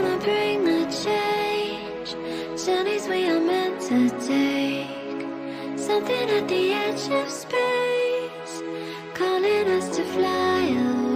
gonna bring the change? Journeys we are meant to take. Something at the edge of space, calling us to fly away.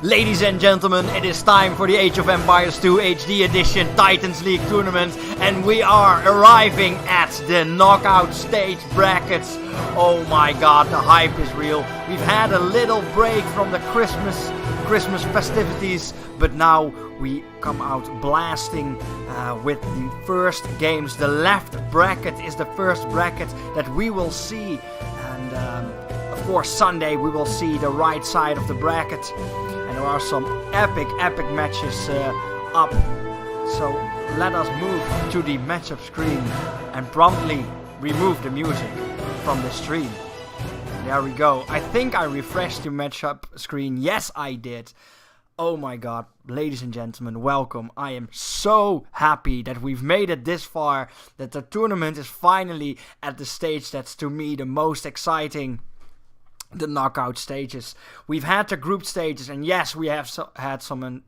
Ladies and gentlemen, it is time for the Age of Empires 2 HD Edition Titans League tournament, and we are arriving at the knockout stage brackets. Oh my god, the hype is real. We've had a little break from the Christmas festivities, but now we come out blasting with the first games. The left bracket is the first bracket that we will see, and of course Sunday we will see the right side of the bracket. And there are some epic matches up. So let us move to the matchup screen and promptly remove the music from the stream. There we go. I think I refreshed the matchup screen. Yes, I did. Oh my god, ladies and gentlemen, welcome. I am so happy that we've made it this far, that the tournament is finally at the stage that's to me the most exciting. The knockout stages. We've had the group stages, and yes, we have had some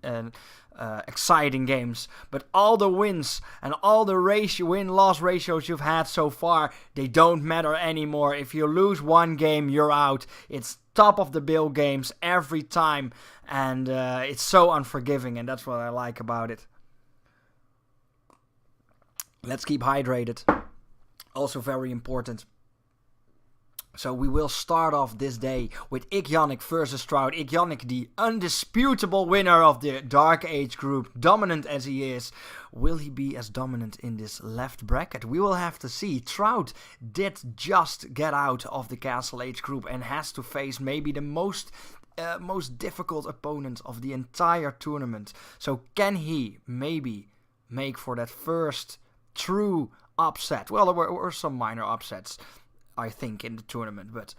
exciting games, but all the wins and all the win-loss ratios you've had so far, they don't matter anymore. If you lose one game, you're out. It's top of the bill games every time, and it's so unforgiving, and that's what I like about it. Let's keep hydrated. Also very important. So we will start off this day with Ickonic versus Stroud. Ickonic, the undisputable winner of the Dark Age group, dominant as he is. Will he be as dominant in this left bracket? We will have to see. Stroud did just get out of the Castle Age group and has to face maybe the most difficult opponent of the entire tournament. So can he maybe make for that first true upset? Well, there were some minor upsets, I think, in the tournament, but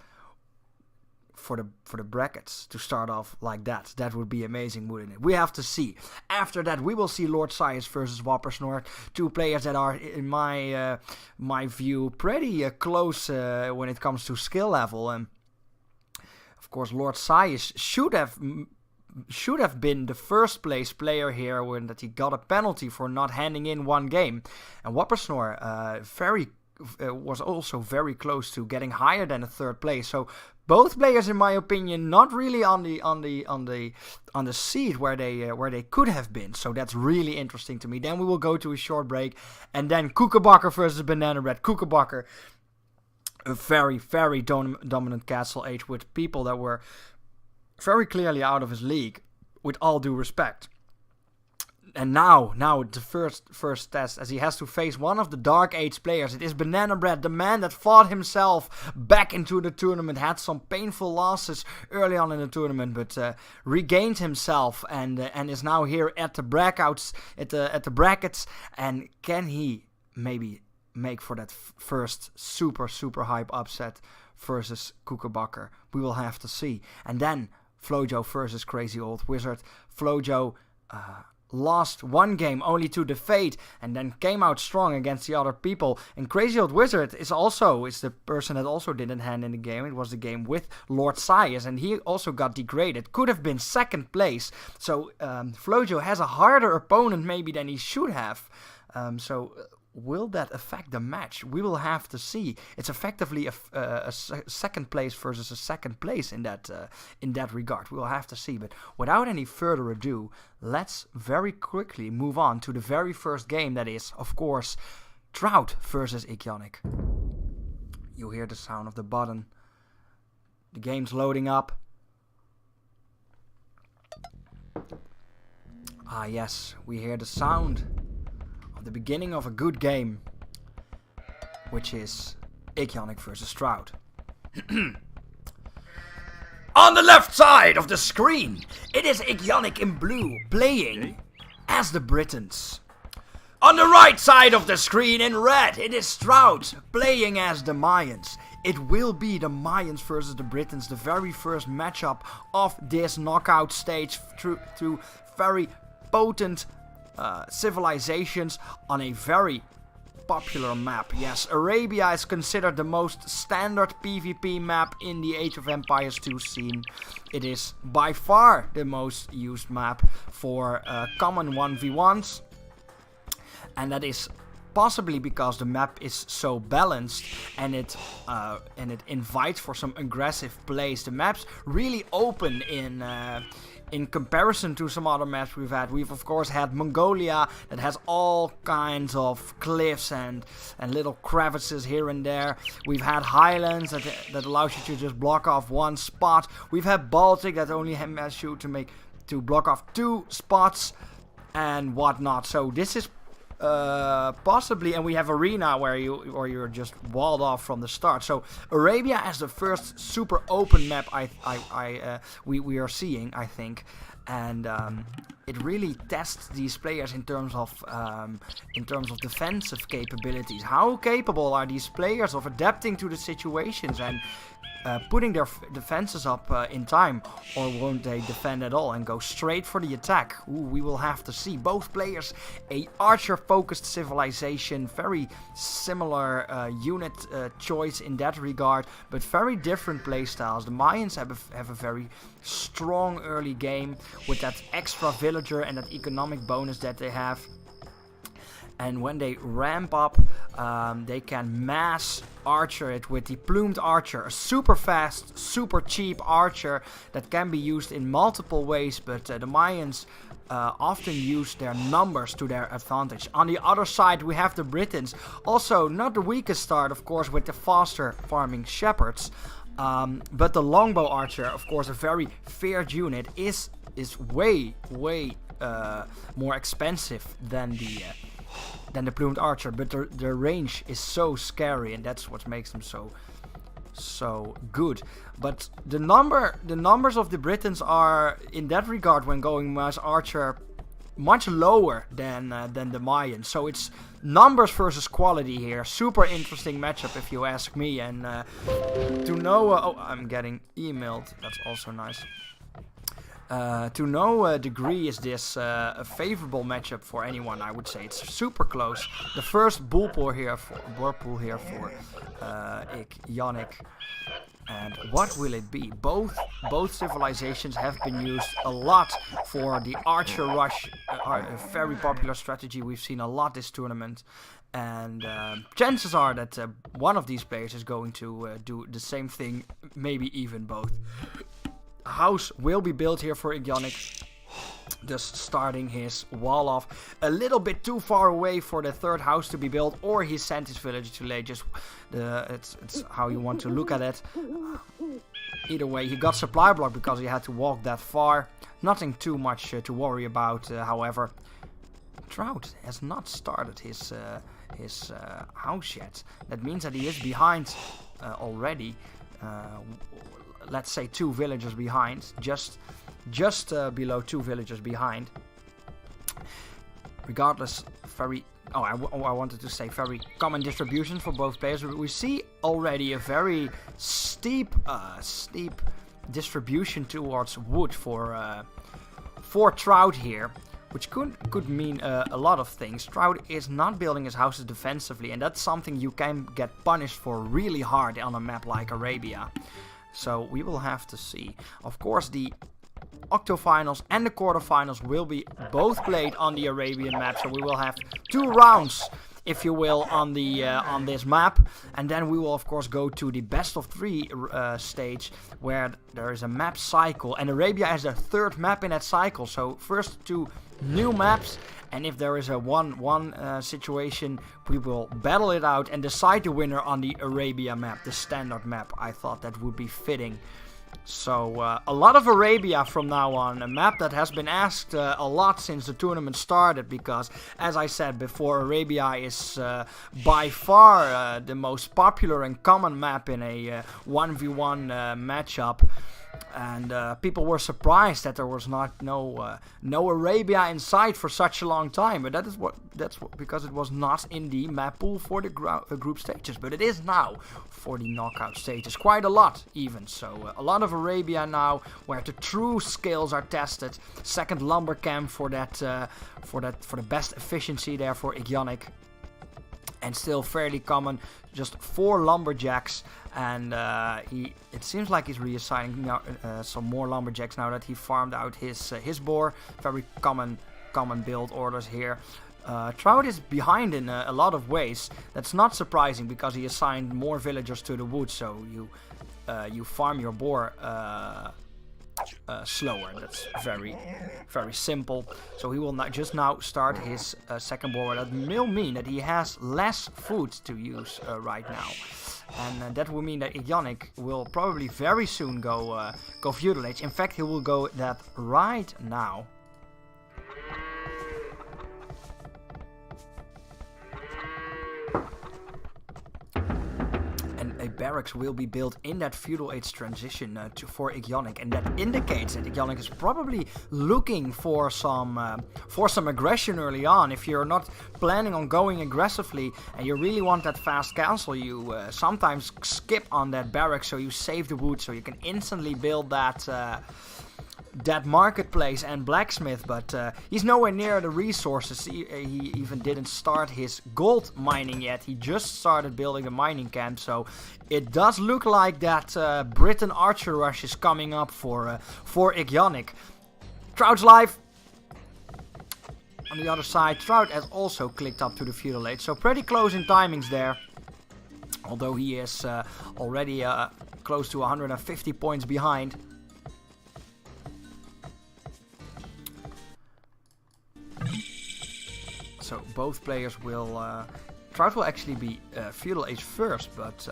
for the brackets to start off like that would be amazing, wouldn't it? We have to see. After that, we will see Lord Saius versus Whoppersnort, two players that are, in my view, pretty close when it comes to skill level. And of course, Lord Saius should have been the first place player here when that he got a penalty for not handing in one game, and Whoppersnort was also very close to getting higher than a third place. So both players, in my opinion, not really on the seat where they could have been. So that's really interesting to me. Then we will go to a short break, and then Koekenbakker versus Banana Bread. Koekenbakker, a very dominant Castle Age with people that were very clearly out of his league, with all due respect. And now the first test, as he has to face one of the Dark Age players. It is Banana Bread, the man that fought himself back into the tournament, had some painful losses early on in the tournament, but regained himself and is now here at the brackets. At the brackets, and can he maybe make for that first super hype upset versus Koekenbakker? We will have to see. And then Flojo versus Crazy Old Wizard. Flojo lost one game only to the Fate, and then came out strong against the other people. And Crazy Old Wizard is the person that also didn't hand in the game. It was the game with Lord Saius, and he also got degraded. Could have been second place. So Flojo has a harder opponent maybe than he should have. Will that affect the match? We will have to see. It's effectively a second place versus a second place in that regard. We will have to see. But without any further ado, let's very quickly move on to the very first game. That is, of course, Trout versus Ickonic. You hear the sound of the button. The game's loading up. Ah yes, we hear the sound the beginning of a good game, which is Ickonic versus Stroud. On the left side of the screen, it is Ickonic in blue playing as the Britons. On the right side of the screen in red, it is Stroud playing as the Mayans. It will be the Mayans versus the Britons, the very first matchup of this knockout stage through very potent civilizations on a very popular map. Yes, Arabia is considered the most standard PvP map in the Age of Empires 2 scene. It is by far the most used map for common 1v1s, and that is possibly because the map is so balanced and it invites for some aggressive plays. The map's really open in in comparison to some other maps we've of course had Mongolia that has all kinds of cliffs and little crevices here and there. We've had Highlands that allows you to just block off one spot. We've had Baltic that only has you to block off 2 spots and whatnot. So this is possibly, and we have Arena where you're just walled off from the start. So Arabia as the first super open map we are seeing, I think, and it really tests these players in terms of defensive capabilities. How capable are these players of adapting to the situations and putting their defenses up in time, or won't they defend at all and go straight for the attack? Ooh, we will have to see. Both players a archer-focused civilization, very similar unit choice in that regard, but very different playstyles. The Mayans have a very strong early game with that extra villager and that economic bonus that they have. And when they ramp up, they can mass archer it with the Plumed Archer. A super fast, super cheap archer that can be used in multiple ways, but the Mayans often use their numbers to their advantage. On the other side, we have the Britons. Also, not the weakest start, of course, with the faster farming shepherds. But the Longbow Archer, of course, a very feared unit, is way more expensive than the Plumed Archer, but their range is so scary, and that's what makes them so good. But the numbers of the Britons are, in that regard, when going mass archer, much lower than the Mayans. So it's numbers versus quality here. Super interesting matchup, if you ask me. And to no, I'm getting emailed. That's also nice. To no degree is this a favorable matchup for anyone. I would say it's super close. The first bull pool here for Yannick. And what will it be? Both civilizations have been used a lot for the Archer Rush, a very popular strategy. We've seen a lot this tournament. And chances are that one of these players is going to do the same thing, maybe even both. House will be built here for Yannick, just starting his wall off a little bit too far away for the third house to be built, or he sent his villager too late. Just it's how you want to look at it. Either way, he got supply block because he had to walk that far. Nothing too much to worry about. However, Trout has not started his house yet. That means that he is behind already. Let's say 2 villagers behind, just below 2 villagers behind. Regardless, I wanted to say very common distribution for both players. We see already a very steep distribution towards wood for Trout here, which could mean a lot of things. Trout is not building his houses defensively, and that's something you can get punished for really hard on a map like Arabia. So we will have to see. Of course, the octofinals and the quarterfinals will be both played on the Arabian map. So we will have 2 rounds, if you will, on this map. And then we will, of course, go to the best of 3 stage, where there is a map cycle. And Arabia has the 3rd map in that cycle. So first 2 new maps. And if there is a 1-1 situation, we will battle it out and decide the winner on the Arabia map, the standard map. I thought that would be fitting. So a lot of Arabia from now on, a map that has been asked a lot since the tournament started, because, as I said before, Arabia is by far the most popular and common map in a 1v1 matchup. And people were surprised that there was no Arabia in sight for such a long time. But that's because it was not in the map pool for the group stages. But it is now for the knockout stages, quite a lot even. So a lot of Arabia now, where the true skills are tested. Second lumber camp for the best efficiency there for Yannick. And still fairly common, just 4 lumberjacks, and it seems like he's reassigning now, some more lumberjacks now that he farmed out his boar. Very common build orders here. Trout is behind in a lot of ways. That's not surprising because he assigned more villagers to the woods, so you farm your boar slower. That's very, very simple. So he will now start his second board. That will mean that he has less food to use right now. And that will mean that Ickonic will probably very soon go Feudal Age. In fact, he will go that right now. A barracks will be built in that Feudal Age transition for Ickonic, and that indicates that Ickonic is probably looking for some aggression early on. If you're not planning on going aggressively and you really want that fast castle, you sometimes skip on that barracks so you save the wood, so you can instantly build that marketplace and blacksmith, but he's nowhere near the resources. He even didn't start his gold mining yet. He just started building a mining camp, so it does look like that Britain Archer Rush is coming up for Ickonic. Trout's live. On the other side, Trout has also clicked up to the Feudal Age, so pretty close in timings there. Although he is already close to 150 points behind. So both players will... Trout will actually be Feudal Age first, but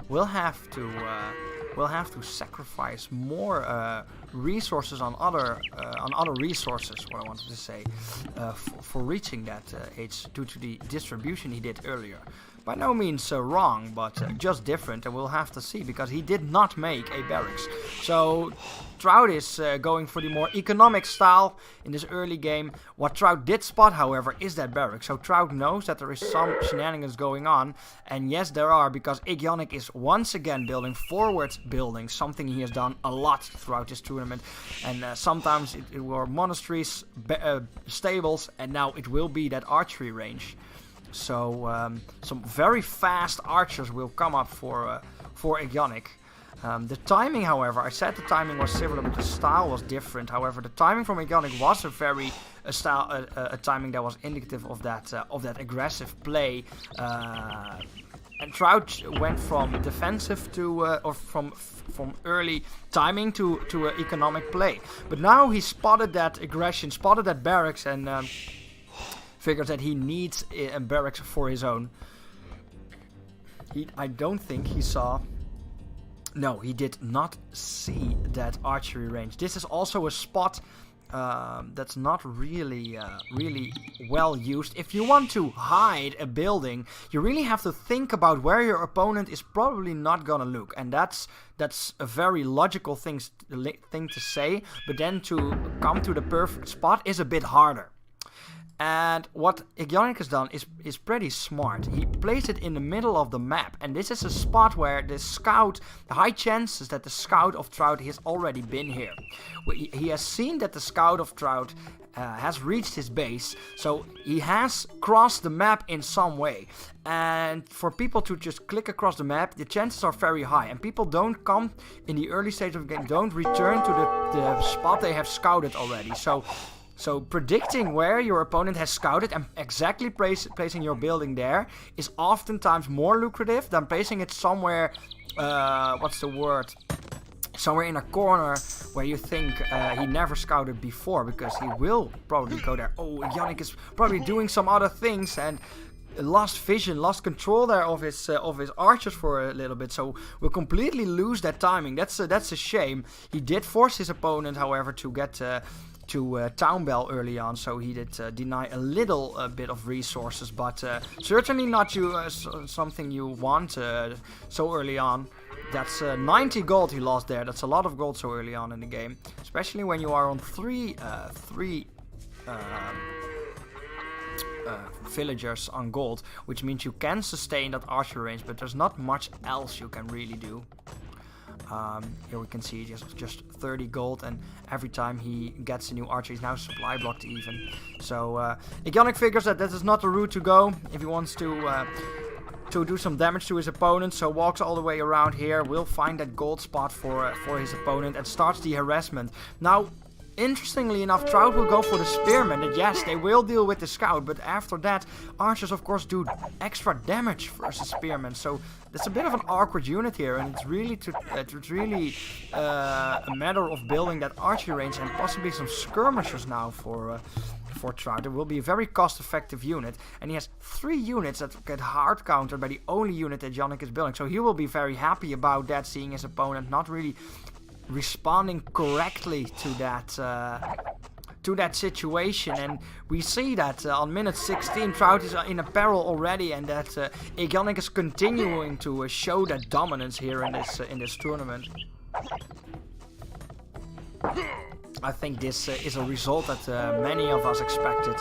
we'll have to sacrifice more resources on other resources. What I wanted to say for reaching that age due to the distribution he did earlier. By no means wrong, but just different, and we'll have to see, because he did not make a barracks. So Trout is going for the more economic style in this early game. What Trout did spot, however, is that barracks. So Trout knows that there is some shenanigans going on, and yes, there are, because Ickonic is once again building forward buildings, something he has done a lot throughout this tournament. And sometimes it were monasteries, stables, and now it will be that archery range. So some very fast archers will come up for Ickonic. The timing, however, I said the timing was similar, but the style was different. However, the timing from Ickonic was a timing that was indicative of that aggressive play. And Trout went from defensive to or from early timing to economic play. But now he spotted that aggression, spotted that barracks, and figures that he needs a barracks for his own. I don't think he saw... No, he did not see that archery range. This is also a spot that's not really well used. If you want to hide a building, you really have to think about where your opponent is probably not gonna look, and that's a very logical thing to say. But then to come to the perfect spot is a bit harder. And what Ickonic has done is pretty smart. He placed it in the middle of the map, and this is a spot where the high chances that the scout of Trout has already been here. He has seen that the scout of Trout has reached his base, so he has crossed the map in some way. And for people to just click across the map, the chances are very high, and people don't come in the early stage of the game, don't return to the spot they have scouted already. So predicting where your opponent has scouted and exactly placing your building there is oftentimes more lucrative than placing it somewhere, somewhere in a corner where you think he never scouted before, because he will probably go there. Oh, Ickonic is probably doing some other things and lost vision, lost control there of his archers for a little bit, so we'll completely lose that timing. That's a shame. He did force his opponent, however, to get to Town Bell early on, so he did deny a little bit of resources, but certainly not something you want so early on. That's 90 gold he lost there. That's a lot of gold so early on in the game, especially when you are on three villagers on gold, which means you can sustain that archer range, but there's not much else you can really do. Here we can see just 30 gold, and every time he gets a new archer, he's now supply blocked even. So Ickonic figures that is not the route to go if he wants to do some damage to his opponent, so walks all the way around here, will find that gold spot for his opponent and starts the harassment. Now, Interestingly enough, Trout will go for the Spearman, and yes, they will deal with the Scout, but after that, Archers of course do extra damage versus Spearman, so it's a bit of an awkward unit here, and it's really a matter of building that archery range and possibly some skirmishers now for Trout. It will be a very cost-effective unit, and he has 3 units that get hard countered by the only unit that Yannick is building, so he will be very happy about that, seeing his opponent not really responding correctly to that situation. And we see that on minute 16 Trout is in a peril already, and that Yannick is continuing to show that dominance here in this tournament. I think this is a result that many of us expected.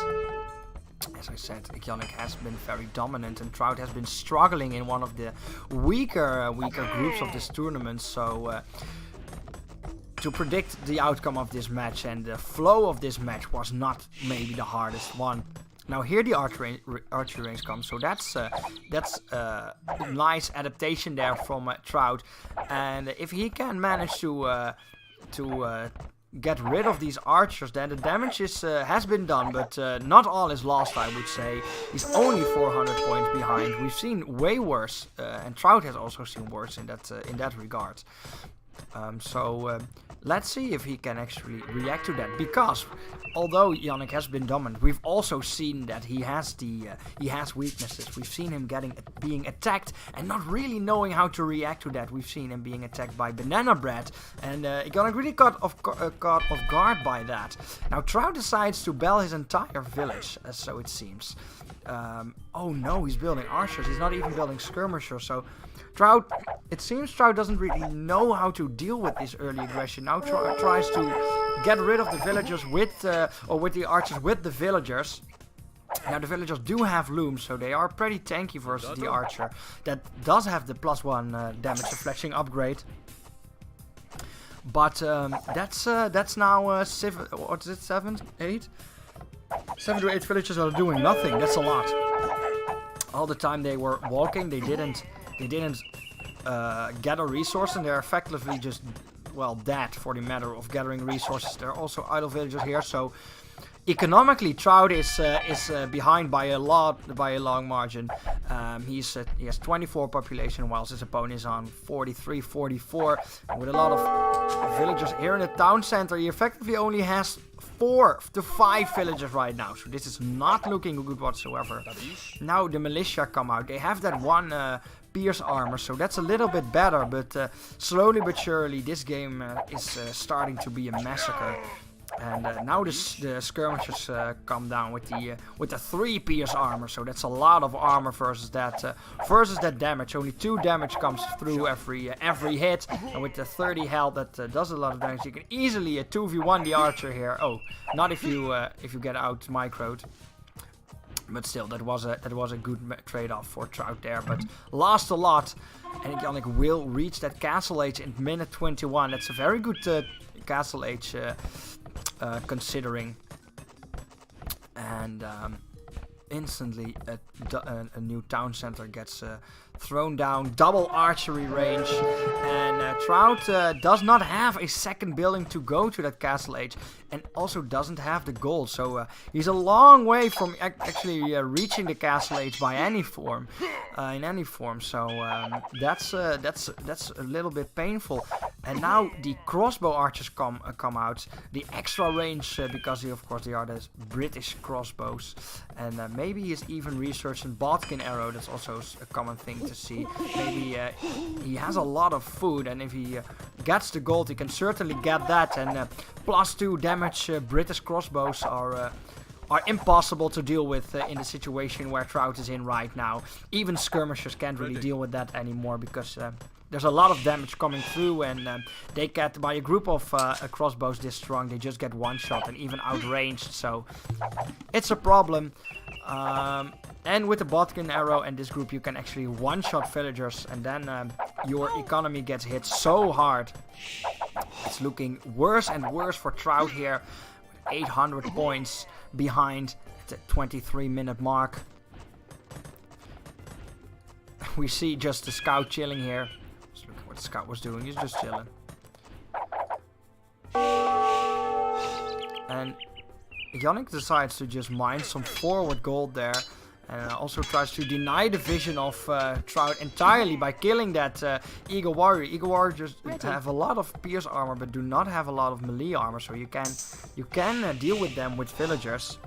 As I said, Yannick has been very dominant, and Trout has been struggling in one of the weaker groups of this tournament. So to predict the outcome of this match and the flow of this match was not maybe the hardest one. Now here the archery range comes, so that's a nice adaptation there from Trout, and if he can manage to get rid of these archers, then the damage has been done, but not all is lost, I would say. He's only 400 points behind. We've seen way worse, and Trout has also seen worse in that regard. So let's see if he can actually react to that, because although Yannick has been dominant, we've also seen that he has weaknesses. We've seen him being attacked and not really knowing how to react to that. We've seen him being attacked by Banana Bread, and Yannick really caught off guard by that. Now Trout decides to bell his entire village, so it seems. Oh no, he's building archers. He's not even building skirmishers. So it seems Trout doesn't really know how to deal with this early aggression. Now Trout tries to get rid of the villagers with the archers with the villagers. Now the villagers do have looms, so they are pretty tanky versus the archer that does have the +1 damage deflection upgrade. But that's now 7, what is it, 7, 8? 7 to 8 villagers are doing nothing. That's a lot. All the time they were walking, they didn't gather resources, and they're effectively just, well, dead for the matter of gathering resources. There are also idle villagers here, so economically Trout is behind by a long margin. He has 24 population, whilst his opponent is on 43, 44. And with a lot of villagers here in the town center, he effectively only has 4 to 5 villagers right now, so this is not looking good whatsoever. Now the militia come out. They have that one pierce armor, so that's a little bit better, but slowly but surely this game is starting to be a massacre. And now the skirmishers come down with the 3 pierce armor, so that's a lot of armor versus that damage. Only 2 damage comes through every hit, and with the 30 health that does a lot of damage. You can easily 2v1 the archer here. Oh, not if you get out microed. But still, that was a good trade-off for Trout there. But lost a lot, and Yannick will reach that castle age in minute 21. That's a very good castle age. Considering, and instantly a new town center gets thrown down, double archery range, and Trout does not have a second building to go to that castle age, and also doesn't have the gold, so he's a long way from actually reaching the castle age by any form, so that's a little bit painful. And now the crossbow archers come out, the extra range, because of course they are the British crossbows, and maybe he's even researching Bodkin arrow. That's also a common thing to see. Maybe he has a lot of food, and if he gets the gold, he can certainly get that. And +2 damage British crossbows are impossible to deal with in the situation where Trout is in right now. Even skirmishers can't really deal with that anymore, because there's a lot of damage coming through, and they get, by a group of crossbows this strong, they just get one shot and even outranged, so it's a problem. And with the Bodkin arrow and this group, you can actually one-shot villagers, and then your economy gets hit so hard. It's looking worse and worse for Trout here, with 800 points behind at the 23-minute mark. We see just the scout chilling here. Just look at what the scout was doing. He's just chilling. And Yannick decides to just mine some forward gold there. And also tries to deny the vision of Trout entirely by killing that Eagle Warrior. Eagle Warrior just have a lot of pierce armor, but do not have a lot of melee armor, so you can deal with them with villagers.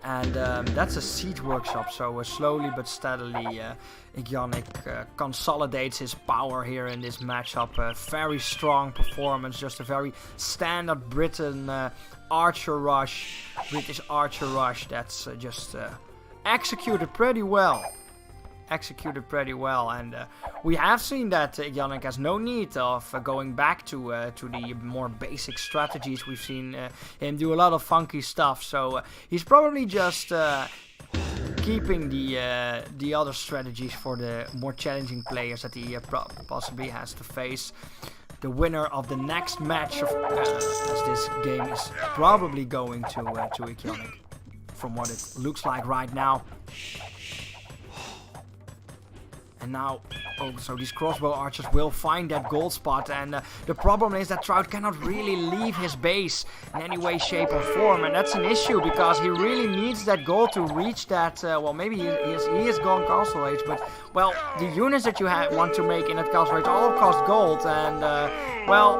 And that's a siege workshop, so slowly but steadily Yannick consolidates his power here in this matchup. A very strong performance, just a very standard British archer rush that's just executed pretty well. And we have seen that Yannick has no need of going back to the more basic strategies. We've seen him do a lot of funky stuff, so he's probably just keeping the other strategies for the more challenging players that he possibly has to face. The winner of the next match, as this game is probably going to Yannick, from what it looks like right now. And now, so these crossbow archers will find that gold spot, and the problem is that Trout cannot really leave his base in any way, shape or form, and that's an issue because he really needs that gold to reach that, well, maybe he is gone castle age, but, well, the units that you want to make in that castle age all cost gold, and, well,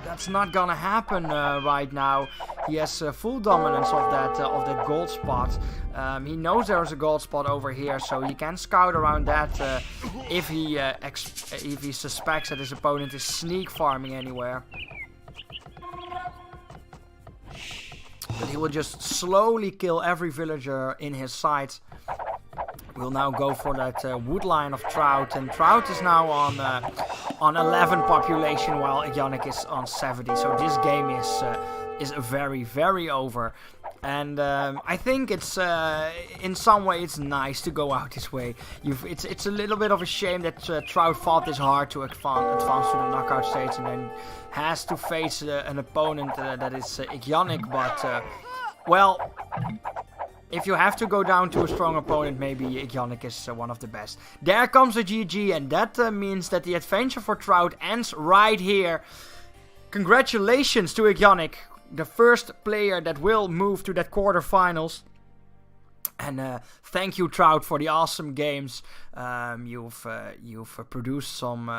that's not gonna happen right now. He has full dominance of that gold spot. He knows there's a gold spot over here, so he can scout around that if he suspects that his opponent is sneak farming anywhere. But he will just slowly kill every villager in his sight. We'll now go for that wood line of Trout, and Trout is now on 11 population while Yannick is on 70. So this game is very, very over. And I think it's in some way it's nice to go out this way. It's a little bit of a shame that Trout fought this hard to advance to the knockout stage and then has to face an opponent that is Yannick. But well, if you have to go down to a strong opponent, maybe Yannick is one of the best. There comes a GG, and that means that the adventure for Trout ends right here. Congratulations to Yannick, the first player that will move to that quarterfinals. And thank you, Trout, for the awesome games. You've produced some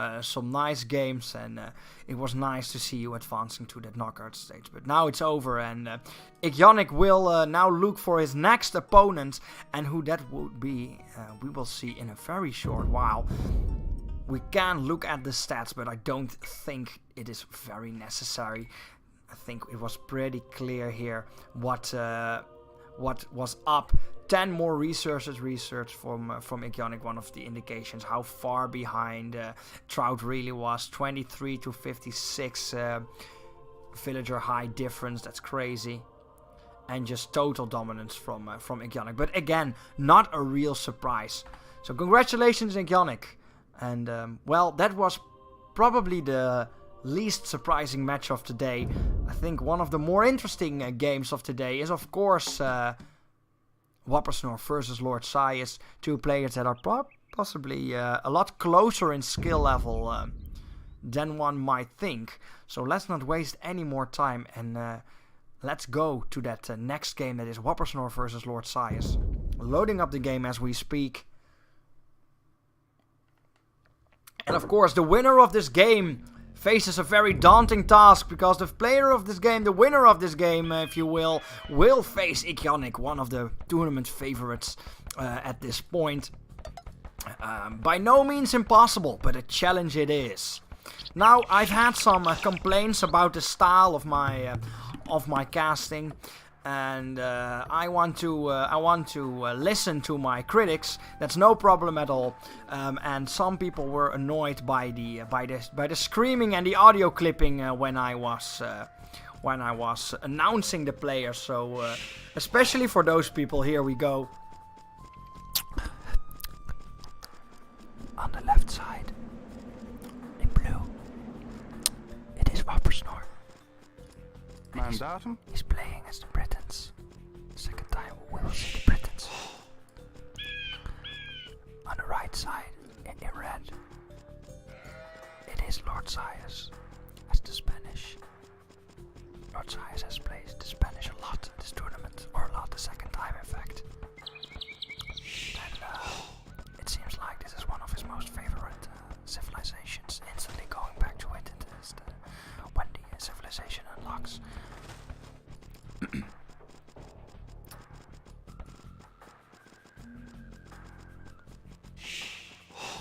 nice games, and it was nice to see you advancing to that knockout stage. But now it's over, and Yannick will now look for his next opponent, and who that would be, we will see in a very short while. We can look at the stats, but I don't think it is very necessary. I think it was pretty clear here what was up. 10 more research from Yannick, one of the indications how far behind Trout really was. 23 to 56 villager high difference. That's crazy. And just total dominance from Yannick. But again, not a real surprise. So congratulations, Yannick. And well, that was probably the least surprising match of today. I think one of the more interesting games of today is, of course, Whoppersnore versus Lord Sias, two players that are possibly a lot closer in skill level than one might think. So let's not waste any more time, and let's go to that next game, that is Whoppersnore versus Lord Sias. Loading up the game as we speak. And of course, the winner of this game faces a very daunting task, because the player of this game, the winner of this game, if you will face Yannick, one of the tournament favorites at this point. By no means impossible, but a challenge it is. Now, I've had some complaints about the style of my casting, and I want to listen to my critics. That's no problem at all. And some people were annoyed by the screaming and the audio clipping when I was announcing the players. So especially for those people, here we go. On the left side, in blue, it is Whoppersnore. Mandatum? He's playing as the Britons. Second time we will see the Britons. On the right side, in red, it is Lord Sias as is the Spanish. Lord Saius has played the Spanish a lot in this tournament, or a lot the second time in fact. And it seems like this is one of his most favorite civilizations, instantly going back to it when the civilization unlocks.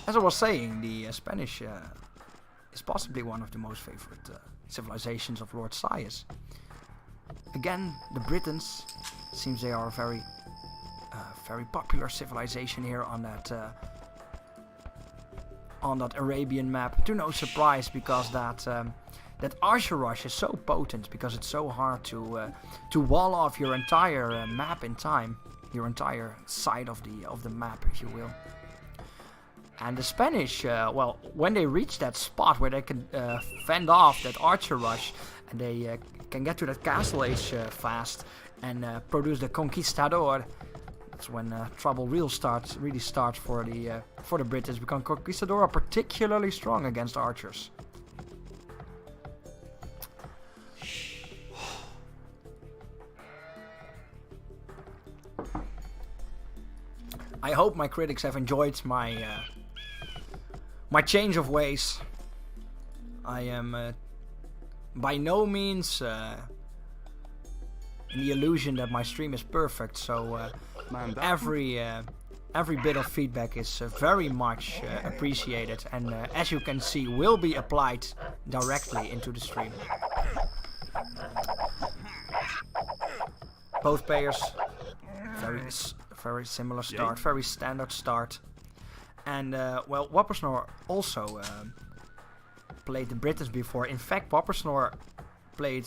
As I was saying, the Spanish is possibly one of the most favorite civilizations of Lord Saius. Again, the Britons, seems they are a very popular civilization here on that Arabian map. To no surprise, because that Archer Rush is so potent, because it's so hard to wall off your entire map in time, your entire side of the map, if you will. And the Spanish, well, when they reach that spot where they can fend off that Archer Rush, and they can get to that Castle Age fast and produce the Conquistador, that's when trouble really starts for the British, because Conquistador are particularly strong against archers. I hope my critics have enjoyed my change of ways. I am by no means in the illusion that my stream is perfect, so every bit of feedback is very much appreciated, and as you can see, will be applied directly into the stream. Both players, very similar start, very standard start. And, well, Wappersnor also played the Britons before. In fact, Wappersnor played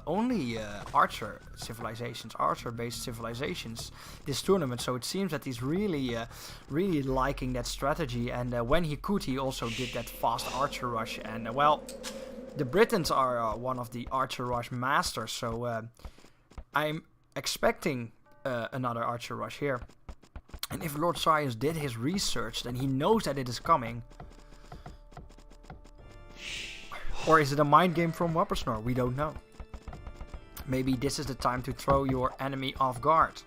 only archer-based civilizations this tournament. So it seems that he's really liking that strategy. And when he could, he also did that fast archer rush. And, well, the Britons are one of the archer rush masters. So I'm expecting another archer rush here. And if Lord Saius did his research, then he knows that it is coming. Or is it a mind game from Wappersnor? We don't know. Maybe this is the time to throw your enemy off guard.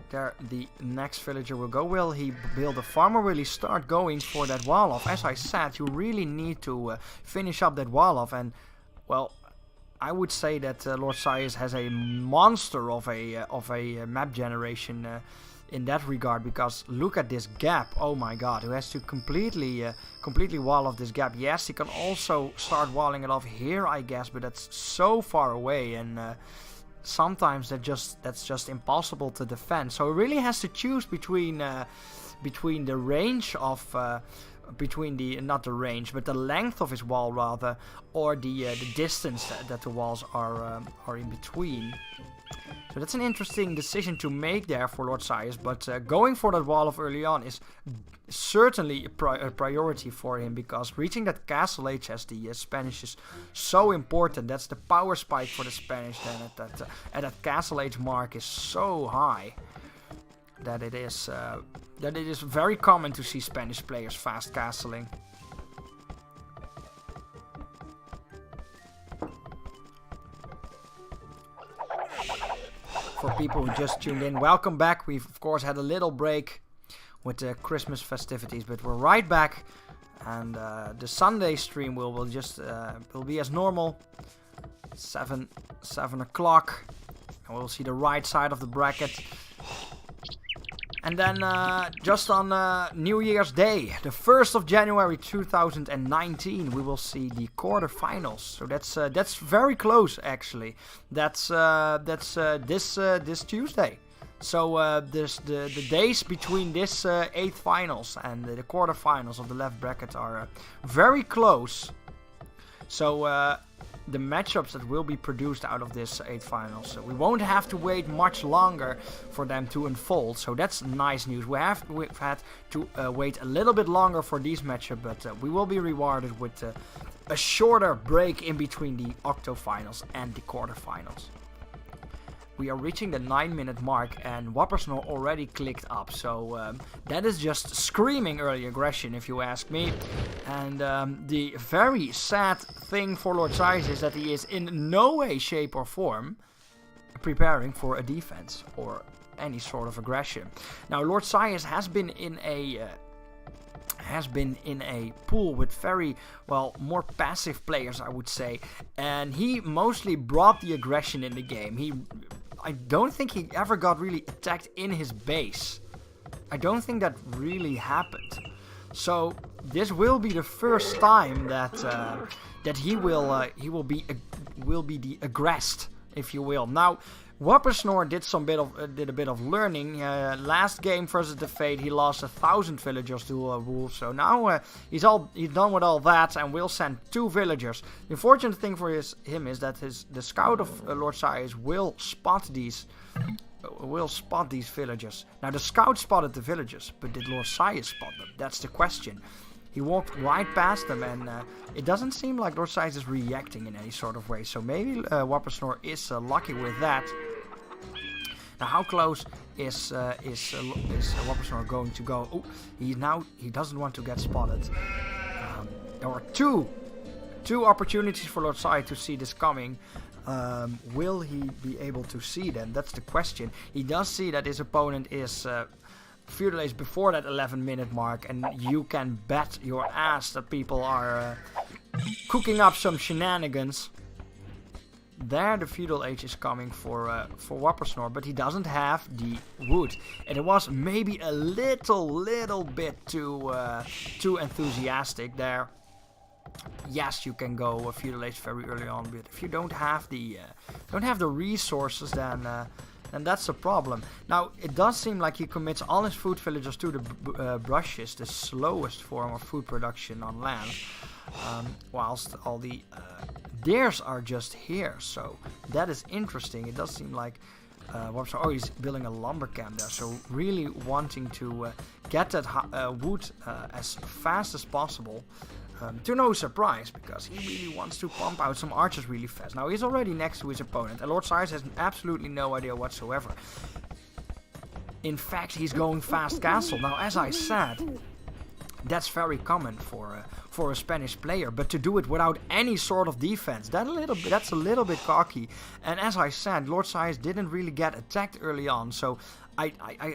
There the next villager will go. Will he build a farm, or will he start going for that wall off? As I said, you really need to finish up that wall off. And, well, I would say that Lord Saius has a monster of a map generation in that regard, because look at this gap. Oh my god, he has to completely wall off this gap. Yes, he can also start walling it off here, I guess, but that's so far away, and sometimes that's just impossible to defend. So he really has to choose between the range of not the range, but the length of his wall rather, or the distance that the walls are in between. So that's an interesting decision to make there for Lord Saius, but going for that wall off early on is certainly a priority for him, because reaching that Castle Age as the Spanish is so important. That's the power spike for the Spanish then at that Castle Age mark is so high that it is very common to see Spanish players fast castling. For people who just tuned in, welcome back. We've of course had a little break with the Christmas festivities, but we're right back, and the Sunday stream will be as normal, 7 o'clock, and we'll see the right side of the bracket. And then just on New Year's Day, the 1st of January 2019, we will see the quarterfinals. So that's very close actually. That's this Tuesday. So the days between this 8th finals and the quarterfinals of the left bracket are very close. So the matchups that will be produced out of this 8th finals, so we won't have to wait much longer for them to unfold. So that's nice news. We've had to wait a little bit longer for these matchups, but we will be rewarded with a shorter break in between the octofinals and the quarterfinals. we are reaching the 9-minute mark, and Whoppersnore already clicked up. So that is just screaming early aggression, if you ask me. And the very sad thing for Lord Saiz is that he is in no way, shape or form preparing for a defense or any sort of aggression. Now, Lord Saiz has been in a pool with very, well, more passive players, I would say, and he mostly brought the aggression in the game. I don't think he ever got really attacked in his base. I don't think that really happened. So this will be the first time that he will be the aggressed, if you will. Now, Whoppersnore did a bit of learning. Last game versus the Fate, he lost 1,000 villagers to Wolf. So now he's done with all that and will send 2 villagers. The unfortunate thing for him is that the scout of Lord Saiz will spot these villagers. Now the scout spotted the villagers, but did Lord Saiz spot them? That's the question. He walked right past them, and it doesn't seem like Lord Saiz is reacting in any sort of way. So maybe Whoppersnore is lucky with that. Now, how close is Whoppersnore going to go? Oh, he doesn't want to get spotted. There are two opportunities for Lord Saiz to see this coming. Will he be able to see them? That's the question. He does see that his opponent is Feudal Age before that 11-minute mark, and you can bet your ass that people are cooking up some shenanigans. There the Feudal Age is coming for Whoppersnore, but he doesn't have the wood. And it was maybe a little bit too enthusiastic there. Yes, you can go Feudal Age very early on, but if you don't have the resources, then that's a problem. Now, it does seem like he commits all his food villagers to the brushes, the slowest form of food production on land, whilst all the deers are just here. So that is interesting. It does seem like he's building a lumber camp there, so really wanting to get that wood as fast as possible. To no surprise, because he really wants to pump out some archers really fast. Now, he's already next to his opponent, and Lord Saiz has absolutely no idea whatsoever. In fact, he's going fast castle. Now, as I said, that's very common for a Spanish player, but to do it without any sort of defense, that's a little bit cocky. And as I said, Lord Saiz didn't really get attacked early on, so I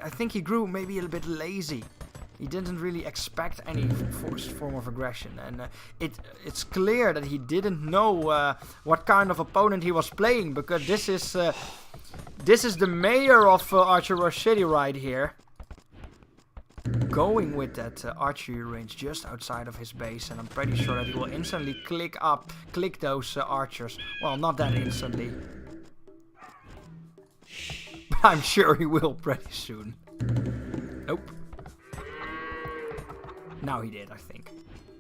think he grew maybe a little bit lazy. He didn't really expect any form of aggression, and it's clear that he didn't know what kind of opponent he was playing, because this is the mayor of Archer Rush City right here, going with that archery range just outside of his base, and I'm pretty sure that he will instantly click those archers. Well, not that instantly, but I'm sure he will pretty soon. Nope. Now he did, I think.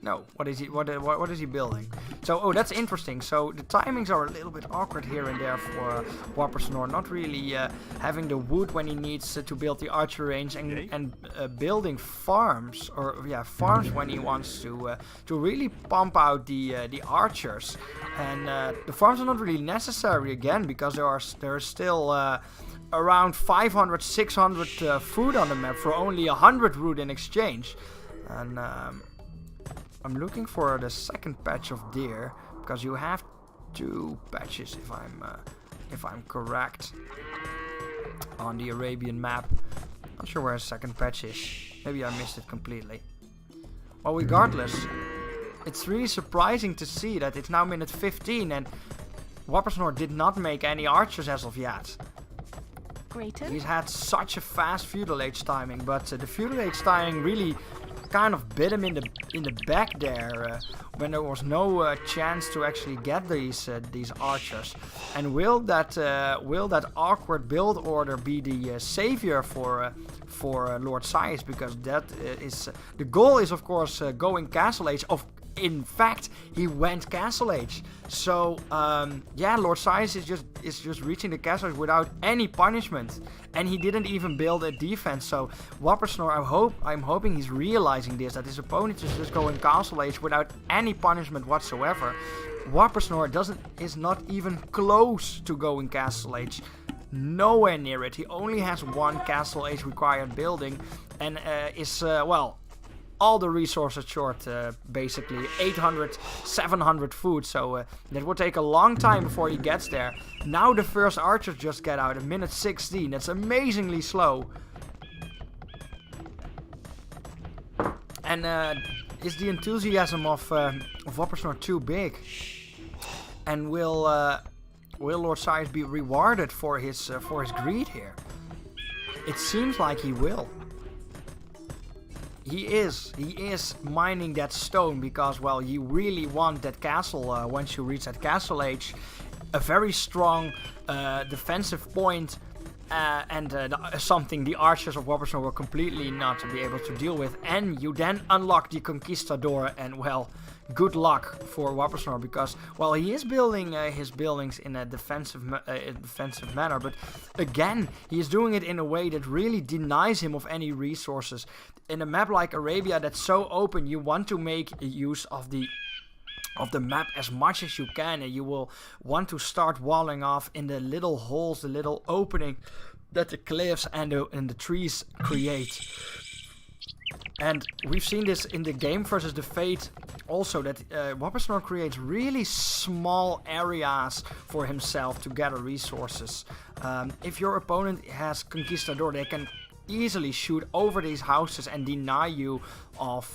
No, what is he building? So, that's interesting. So the timings are a little bit awkward here and there for Whoppersnore, not really having the wood when he needs to build the archer range, and building farms when he wants to really pump out the archers. And the farms are not really necessary again, because there are still around 500, 600 food on the map for only 100 wood in exchange. And I'm looking for the second patch of deer, because you have 2 patches if I'm correct on the Arabian map. Not sure where the second patch is. Maybe I missed it completely. Well, regardless, it's really surprising to see that it's now minute 15 and Whoppersnore did not make any archers as of yet. He's had such a fast Feudal Age timing, but the Feudal Age timing really kind of bit him in the back there when there was no chance to actually get these archers. And will that awkward build order be the savior for Lord Saiz? Because that is the goal is of course going Castle Age. In fact, he went Castle Age. So Lord Saiz is just reaching the Castle Age without any punishment, and he didn't even build a defense. So Whoppersnore, I'm hoping he's realizing this, that his opponent is just going Castle Age without any punishment whatsoever. Whoppersnore is not even close to going Castle Age. nowhere near it. He only has one Castle Age required building and is, well, all the resources short, basically 800, 700 food, so that will take a long time before he gets there. Now the first archers just get out, a minute 16, that's amazingly slow. And is the enthusiasm of Woppersnor too big? And will Lord Saius be rewarded for his greed here? It seems like he will. He is mining that stone because, well, you really want that castle once you reach that Castle Age. A very strong defensive point and something the archers of Woppersnor will completely not be able to deal with. And you then unlock the Conquistador and, well, good luck for Woppersnor because, well, he is building his buildings in a defensive manner, but again, he is doing it in a way that really denies him of any resources. In a map like Arabia that's so open, you want to make use of the map as much as you can, and you will want to start walling off in the little holes, the little opening that the cliffs and the trees create. And we've seen this in the game versus the Fate also, that Woppersnor creates really small areas for himself to gather resources. If your opponent has Conquistador, they can easily shoot over these houses and deny you of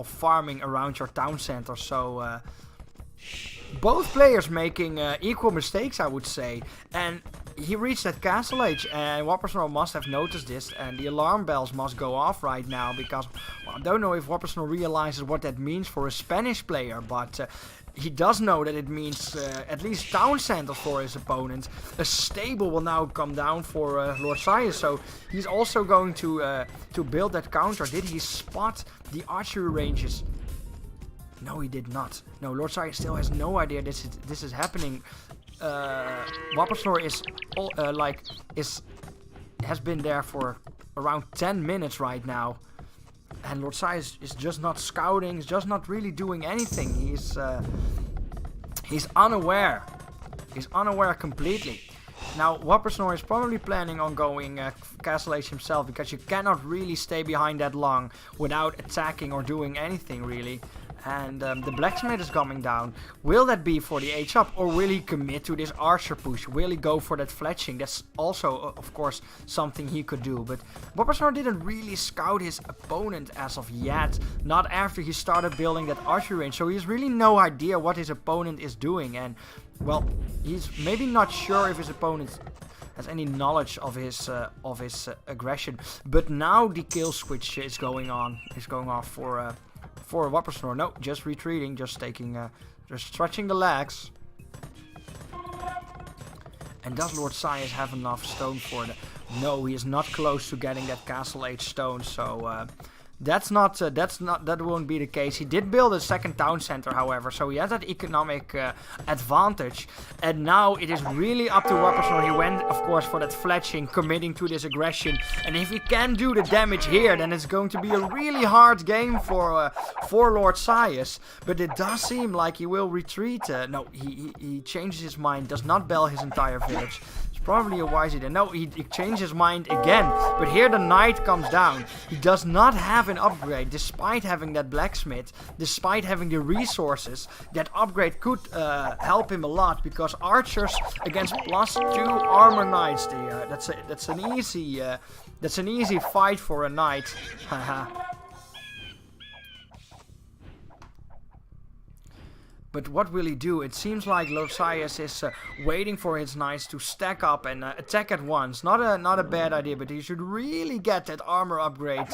farming around your town center. So both players making equal mistakes, I would say. And he reached that Castle Age, and Woppersnor must have noticed this, and the alarm bells must go off right now because, well, I don't know if Woppersnor realizes what that means for a Spanish player, but he does know that it means at least town center for his opponent. A stable will now come down for Lord Saius, so he's also going to build that counter. Did he spot the archery ranges? No, he did not. No, Lord Saius still has no idea this is happening. Woppersnor has been there for around 10 minutes right now. And Lord Saius is just not scouting, he's just not really doing anything. He's unaware. He's unaware completely. Now, Woppersnor is probably planning on going Castle Age himself, because you cannot really stay behind that long without attacking or doing anything really. And the blacksmith is coming down. Will that be for the Age up, or will he commit to this archer push? Will he go for that fletching? That's also, of course, something he could do. But Woppersnor didn't really scout his opponent as of yet. Not after he started building that archery range. So he has really no idea what his opponent is doing. And, well, he's maybe not sure if his opponent has any knowledge of his aggression. But now the kill switch is going on. Is going off for Woppersnor. No, just retreating, just stretching the legs. And does Lord Saius have enough stone for it? No, he is not close to getting that Castle Age stone, so that won't be the case. He did build a second town center, however, so he has that economic advantage. And now it is really up to Woppersnor. He went, of course, for that fletching, committing to this aggression. And if he can do the damage here, then it's going to be a really hard game for Lord Saius. But it does seem like he will retreat. No, he changes his mind, does not bell his entire village. Probably a wise idea. No, he changed his mind again. But here the knight comes down. He does not have an upgrade, despite having that blacksmith, despite having the resources. That upgrade could help him a lot, because archers against +2 armor knights. That's an easy fight for a knight. Haha. But what will he do? It seems like Lord Saius is waiting for his knights to stack up and attack at once. Not a bad idea, but he should really get that armor upgrade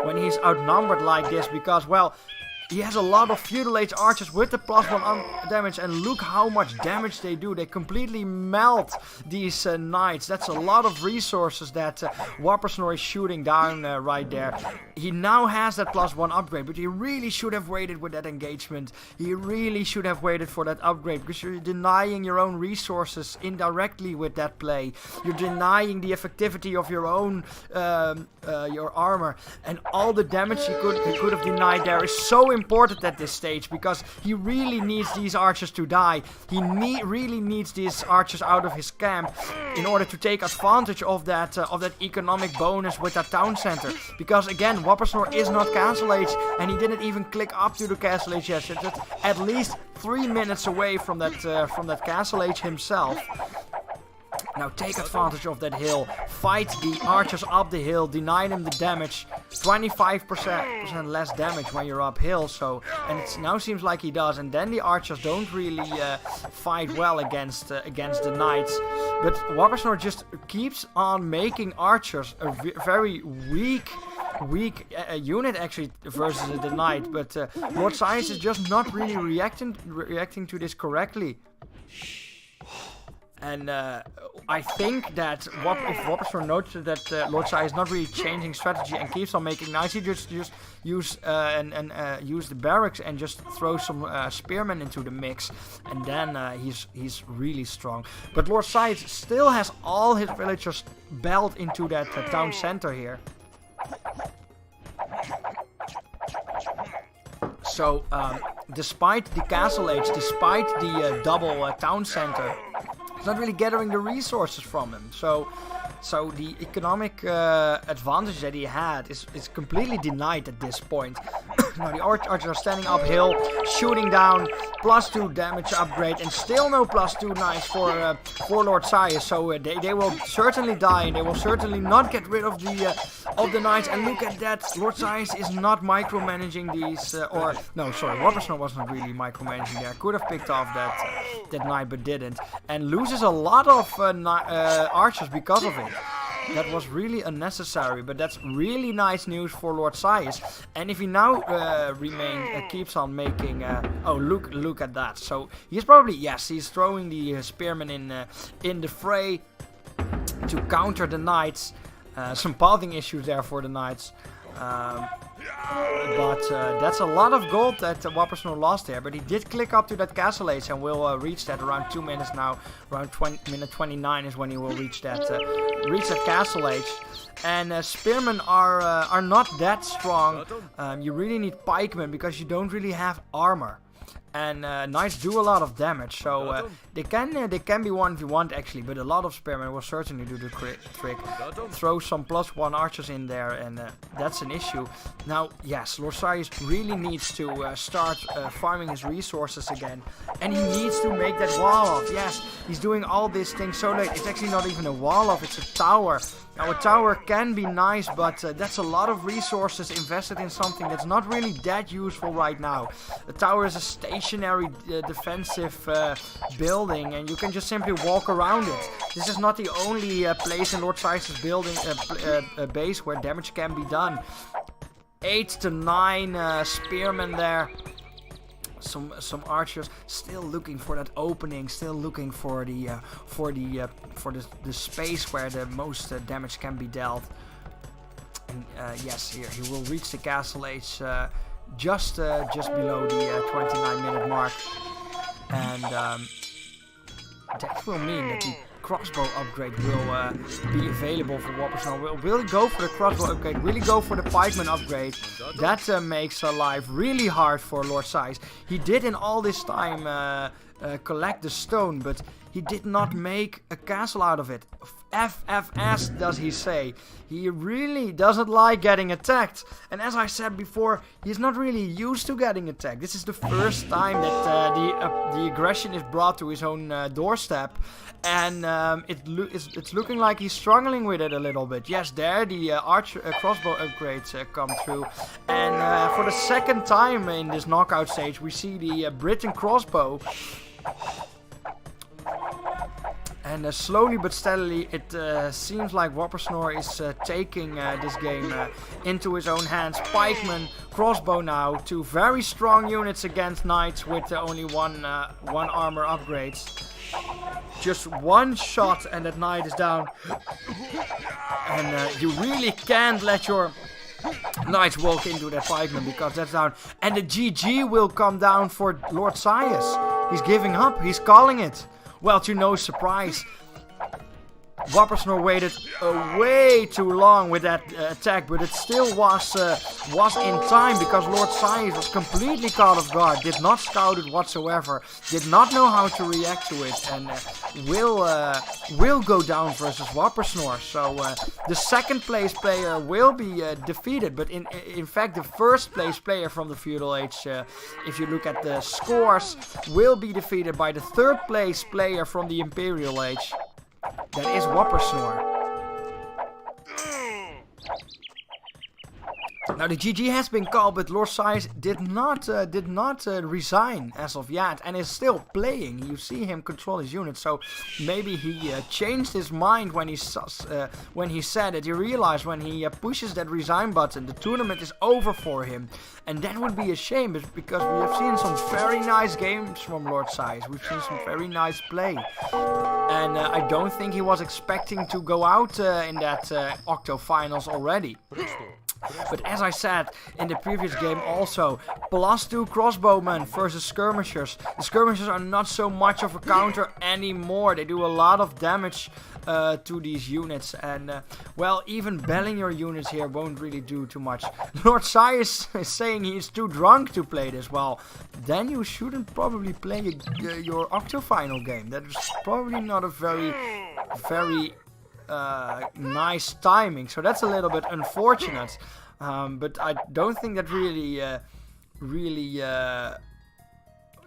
when he's outnumbered like this, because, well, he has a lot of Feudal Age archers with the +1 damage, and look how much damage they do. They completely melt these knights. That's a lot of resources that Woppersnor is shooting down right there. He now has that +1 upgrade, but he really should have waited with that engagement. He really should have waited for that upgrade, because you're denying your own resources indirectly with that play. You're denying the effectivity of your own your armor, and all the damage he could have denied there is so important at this stage because he really needs these archers to die. He really needs these archers out of his camp in order to take advantage of that economic bonus with that town center. Because again, Whoppersnore is not Castle Age, and he didn't even click up to the Castle Age yet. So it's at least 3 minutes away from that Castle Age himself. Now take advantage of that hill, fight the archers up the hill, deny them the damage, 25% less damage when you're uphill, so, and it now seems like he does, and then the archers don't really fight well against the knights, but Whoppersnore just keeps on making archers a very weak unit actually versus the knight, but Lord Saius is just not really reacting to this correctly. And I think that if Whoppersnore notices that Lord Saius is not really changing strategy and keeps on making knights, he just use the barracks and just throw some spearmen into the mix, and then he's really strong. But Lord Saius still has all his villagers bailed into that town center here. So despite the Castle Age, despite the double town center, it's not really gathering the resources from him. So the economic advantage that he had is completely denied at this point. Now the archers are standing uphill, shooting down, +2 damage upgrade, and still no +2 knights for Lord Saius. So they will certainly die, and they will certainly not get rid of the knights. And look at that, Lord Saius is not micromanaging these, Whoppersnore wasn't really micromanaging there. Could have picked off that knight, but didn't, and loses a lot of archers because of it. That was really unnecessary, but that's really nice news for Lord Saius. And if he now keeps on making... look at that. So he's probably... Yes, he's throwing the spearmen in the fray to counter the knights. Some pathing issues there for the knights. But that's a lot of gold that Whoppersnore lost there. But he did click up to that Castle Age and will reach that around 2 minutes now. Around minute 29 is when he will reach that Castle Age. And spearmen are not that strong. You really need pikemen because you don't really have armor. And knights do a lot of damage, so they can be 1v1 actually, but a lot of spearmen will certainly do the trick. Throw some +1 archers in there, and that's an issue. Now, yes, Lord Saius really needs to start farming his resources again, and he needs to make that wall off. Yes, he's doing all these things so late. It's actually not even a wall off; it's a tower. Now, a tower can be nice, but that's a lot of resources invested in something that's not really that useful right now. The tower is a stationary defensive building, and you can just simply walk around it. This is not the only place in Lord Saius' building base where damage can be done. 8 to 9 spearmen there. Some archers still looking for that opening, still looking for the space where the most damage can be dealt. And yes, here he will reach the Castle Age just below the 29-minute mark, and that will mean that the crossbow upgrade will be available for Whoppersnore. Will he go for the crossbow upgrade? Will he go for the pikeman upgrade? That makes life really hard for Lord Saius. He did in all this time collect the stone, but he did not make a castle out of it. FFS, does he say. He really doesn't like getting attacked. And as I said before, he's not really used to getting attacked. This is the first time that the aggression is brought to his own doorstep. And it's looking like he's struggling with it a little bit. Yes, there the crossbow upgrades come through. And for the second time in this knockout stage, we see the Britain crossbow. And slowly but steadily, it seems like Whoppersnore is taking this game into his own hands. Pikeman, crossbow now, 2 very strong units against knights with only one armor upgrades. Just one shot and that knight is down. And you really can't let your knights walk into that pikeman because that's down. And the GG will come down for Lord Saius. He's giving up. He's calling it. Well, to no surprise, Wappersnor waited way too long with that attack, but it still was in time because Lord Saius was completely caught off guard, did not scout it whatsoever, did not know how to react to it, and will go down versus Wappersnor. So the second place player will be defeated, but in fact the first place player from the Feudal Age, if you look at the scores, will be defeated by the third place player from the Imperial Age. That is Wappersnor. Now the GG has been called, but Lord Saius did not resign as of yet, and is still playing. You see him control his unit, so maybe he changed his mind when he said it. He realized when he pushes that resign button, the tournament is over for him, and that would be a shame, because we have seen some very nice games from Lord Saius. We've seen some very nice play, and I don't think he was expecting to go out in that Octo Finals already. But as I said in the previous game also, +2 crossbowmen versus skirmishers. The skirmishers are not so much of a counter anymore. They do a lot of damage to these units. And, well, even belling your units here won't really do too much. Lord Saius is saying he's too drunk to play this. Well, then you shouldn't probably play your Octo Final game. That is probably not a very nice timing, so that's a little bit unfortunate, but I don't think that really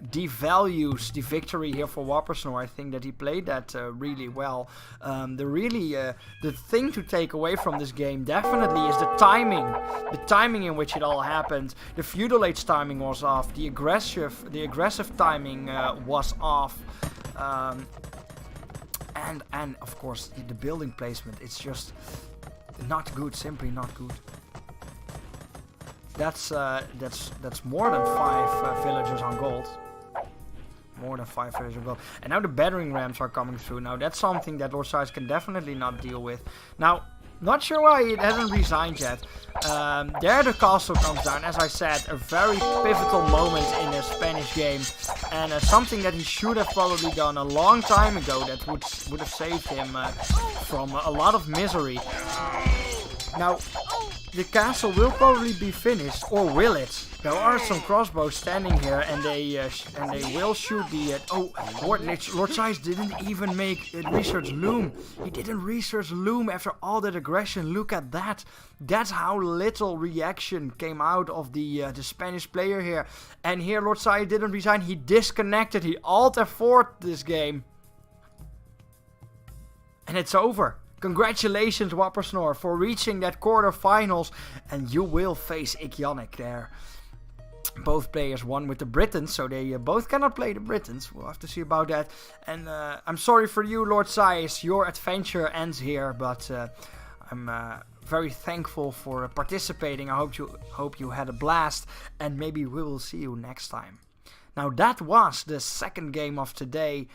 devalues the victory here for Wappersnor. I think that he played that really well. The thing to take away from this game definitely is the timing in which it all happened. The Feudal Age timing was off, the aggressive timing was off. And of course the building placement, it's just not good, simply not good. That's more than 5 villagers on gold. More than 5 villagers on gold. And now the battering rams are coming through. Now that's something that Lord Saius can definitely not deal with. Now, not sure why it hasn't resigned yet. There the castle comes down. As I said, a very pivotal moment in the Spanish game. And something that he should have probably done a long time ago that would have saved him from a lot of misery. Now, the castle will probably be finished, or will it? There are some crossbows standing here, and they will shoot the. Lord Saius didn't even make research loom. He didn't research loom after all that aggression. Look at that. That's how little reaction came out of the Spanish player here. And here Lord Saius didn't resign. He disconnected. He Alt F4'd this game, and it's over. Congratulations, Wappersnor, for reaching that quarterfinals, and you will face Ikyanik there. Both players won with the Britons, so they both cannot play the Britons. We'll have to see about that. And I'm sorry for you, Lord Saius. Your adventure ends here, but I'm very thankful for participating. I hope you had a blast, and maybe we will see you next time. Now that was the second game of today.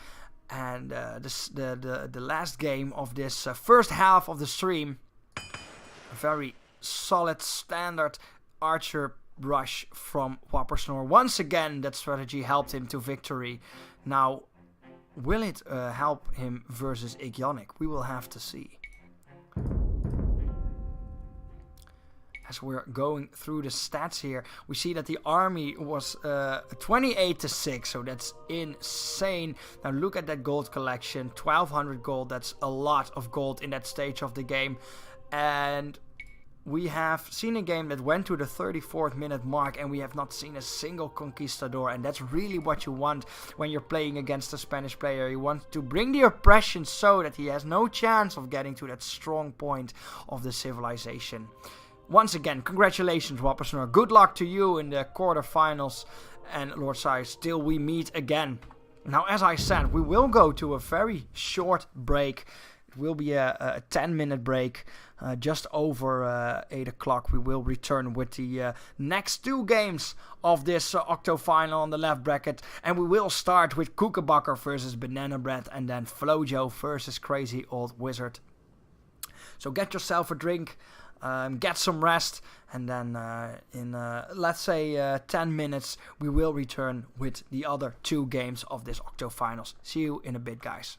And the last game of this first half of the stream. A very solid, standard archer rush from Wappersnor. Once again, that strategy helped him to victory. Now, will it help him versus Ikyanik? We will have to see. As we're going through the stats here, we see that the army was 28-6, so that's insane. Now look at that gold collection, 1200 gold. That's a lot of gold in that stage of the game. And we have seen a game that went to the 34th minute mark, and we have not seen a single conquistador, and that's really what you want when you're playing against a Spanish player. You want to bring the oppression so that he has no chance of getting to that strong point of the civilization. Once again, congratulations, Wappersnor. Good luck to you in the quarterfinals. And Lord Saius, till we meet again. Now, as I said, we will go to a very short break. It will be a 10-minute break. Just over 8 o'clock, we will return with the next 2 games of this Octo Final on the left bracket. And we will start with Koekenbakker versus Banana Bread. And then Flojo versus Crazy Old Wizard. So get yourself a drink. Get some rest, and then in let's say 10 minutes we will return with the other 2 games of this Octo Finals. See you in a bit, guys.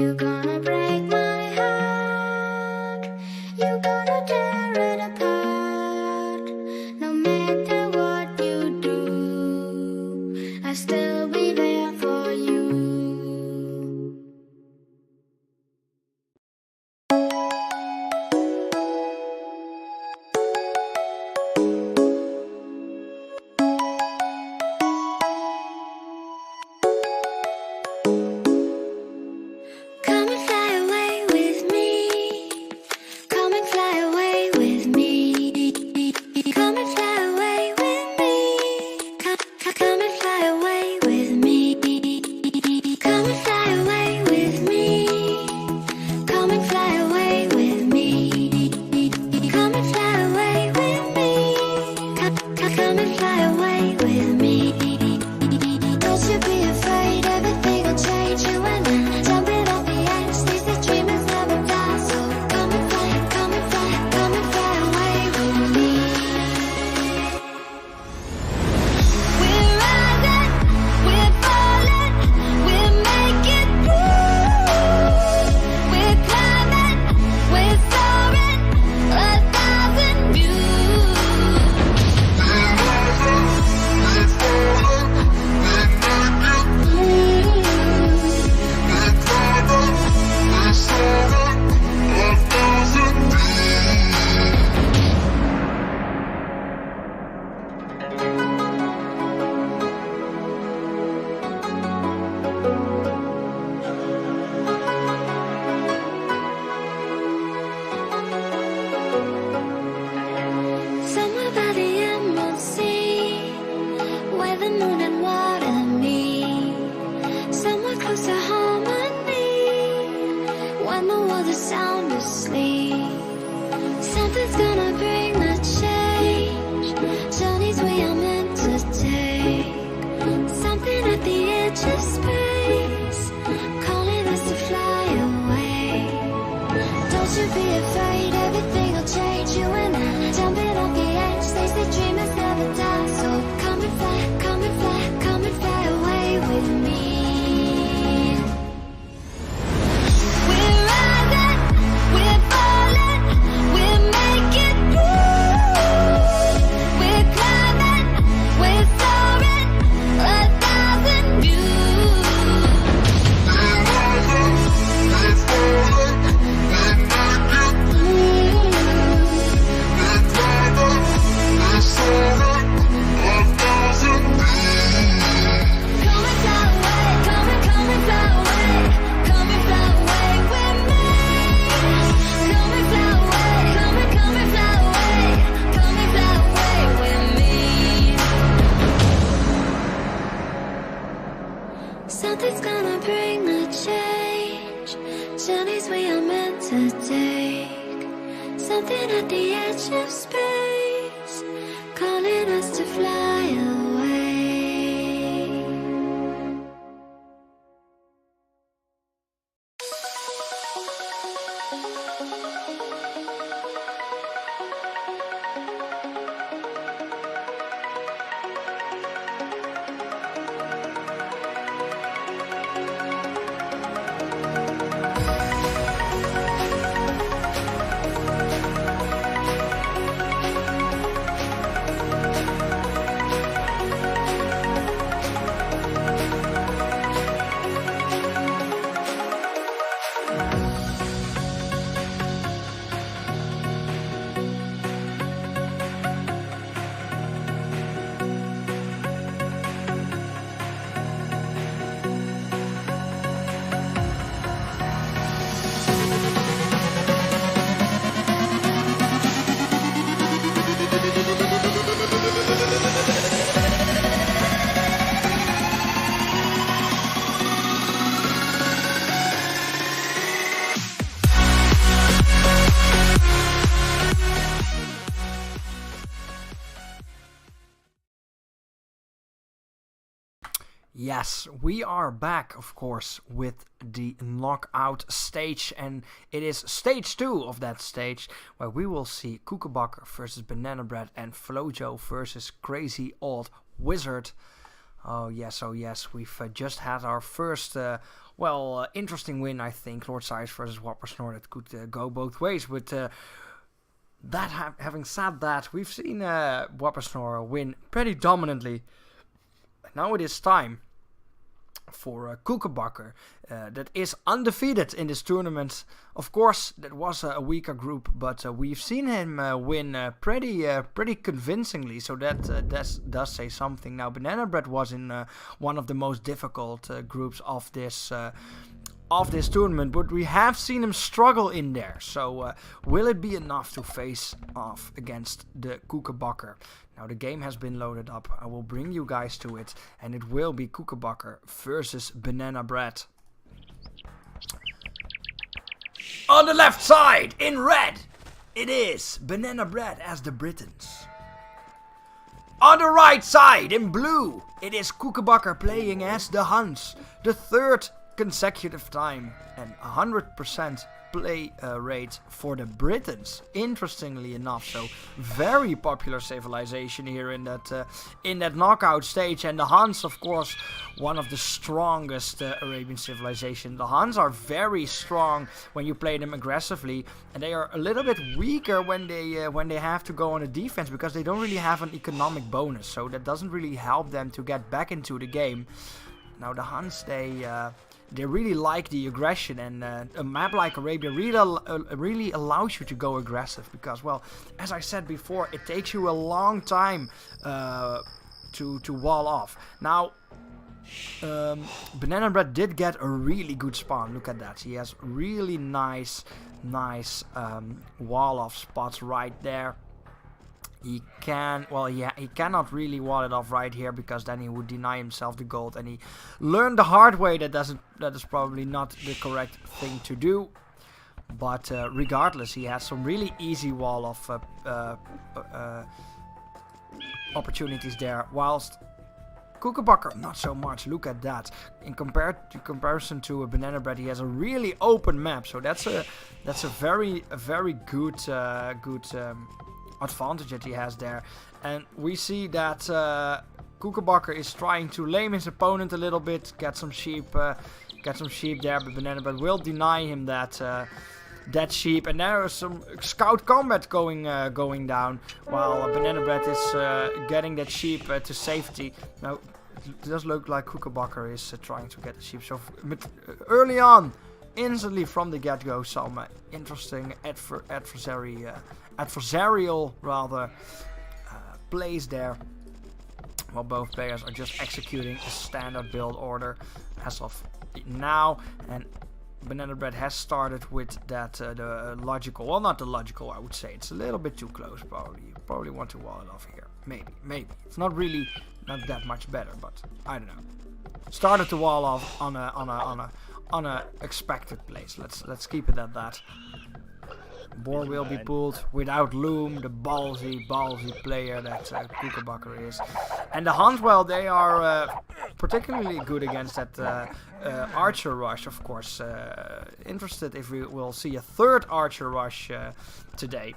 You're gonna break my heart. You're gonna tear it apart. No matter what you do, I'll still be there for you. Come and fly away with me. Come and fly away with me. Come and fly away with me. Come and fly away with me. Come and fly away with me. Come and fly away with me. Come and fly away with me. Come and fly away with me. Don't you be afraid, everything will change. You and I, jumping off the edge. These the dreamers never die. So come and fly, come and fly, come and fly away with me. We're rising, we're falling, we're making through. We're climbing, we're soaring, 1,000 views. We're rising, we're falling, we're making through. We're climbing, we're soaring, 1,000 views. Somewhere by the emerald sea, where the moon and water meet. Somewhere close to harmony, when the world is sound asleep. Something's gonna bring the change, journeys we are meant to take. Something at the edge of space, calling us to fly away. Don't you be afraid, everything will change. You and I, jumping off the edge. They say dreamers never die. So come and fly, come and fly, come and fly away with me. We're rising, we're falling, we're making through. We're climbing, we're soaring, 1,000 views. We're rising, we're falling, we're making through. We're climbing, we're soaring, 1,000 views. Come and fly away, come and fly away, come and fly away with me. Come and fly away, come and fly away, come and fly away with me. Something's gonna bring the change, journeys we are meant to take. Something at the edge of space, calling us to fly away. Yes, we are back, of course, with the knockout stage, and it is stage 2 of that stage, where we will see Koekenbakker versus Banana Bread and Flojo versus Crazy Old Wizard. Oh yes, we've just had our first, interesting win, I think. Lord Sires versus Whoppersnore, that could go both ways, but having said that, we've seen Whoppersnore win pretty dominantly. Now it is time for Koekenbakker, that is undefeated in this tournament. Of course, that was a weaker group, but we've seen him win pretty convincingly, so that does say something. Now, Banana Bread was in one of the most difficult groups of this tournament, but we have seen him struggle in there. So will it be enough to face off against the Koekenbakker? Now the game has been loaded up. I will bring you guys to it, and it will be Koekenbakker versus Banana Bread. On the left side, in red, it is Banana Bread as the Britons. On the right side, in blue, it is Koekenbakker playing as the Huns. The third consecutive time, and 100% play rate for the Britons, interestingly enough. So very popular civilization here in that knockout stage. And the Huns, of course, one of the strongest Arabian civilization. The Huns are very strong when you play them aggressively, and they are a little bit weaker when they have to go on a defense, because they don't really have an economic bonus, so that doesn't really help them to get back into the game. Now the Huns, they really like the aggression, and a map like Arabia really allows you to go aggressive, because, well, as I said before, it takes you a long time to wall off. Now, Banana Bread did get a really good spawn. Look at that. He has really nice wall off spots right there. He cannot really wall it off right here, because then he would deny himself the gold, and he learned the hard way that is probably not the correct thing to do. But regardless, he has some really easy wall off opportunities there, whilst Koekenbakker not so much. Look at that. In comparison to a Banana Bread, he has a really open map, so that's a very good advantage that he has there. And we see that Koekenbakker is trying to lame his opponent a little bit, get some sheep there, but Banana Bread will deny him that sheep, and there is some scout combat going down, while Banana Bread is getting that sheep to safety. Now it does look like Koekenbakker is trying to get the sheep, so early on, instantly from the get-go, some interesting adversarial plays there, while both players are just executing a standard build order as of now. And Banana Bread has started with that the logical, well, not the logical, I would say it's a little bit too close. You probably want to wall it off here. Maybe it's not that much better, but I don't know. Started to wall off on a expected place. Let's keep it at that. Boar will be pulled without loom, the ballsy player that Koekenbakker is. And the Huns, well, they are particularly good against that archer rush, of course. Interested if we will see a third archer rush today,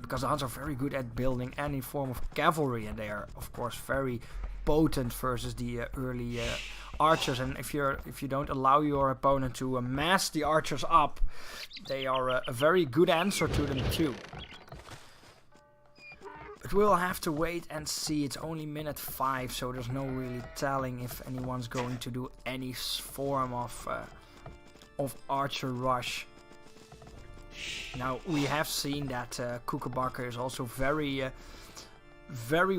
because the Huns are very good at building any form of cavalry, and they are, of course, very potent versus the early archers. And if you don't allow your opponent to mass the archers up, they are a very good answer to them too. But we'll have to wait and see. It's only minute 5, so there's no really telling if anyone's going to do any form of archer rush. Now we have seen that Koekenbakker is also very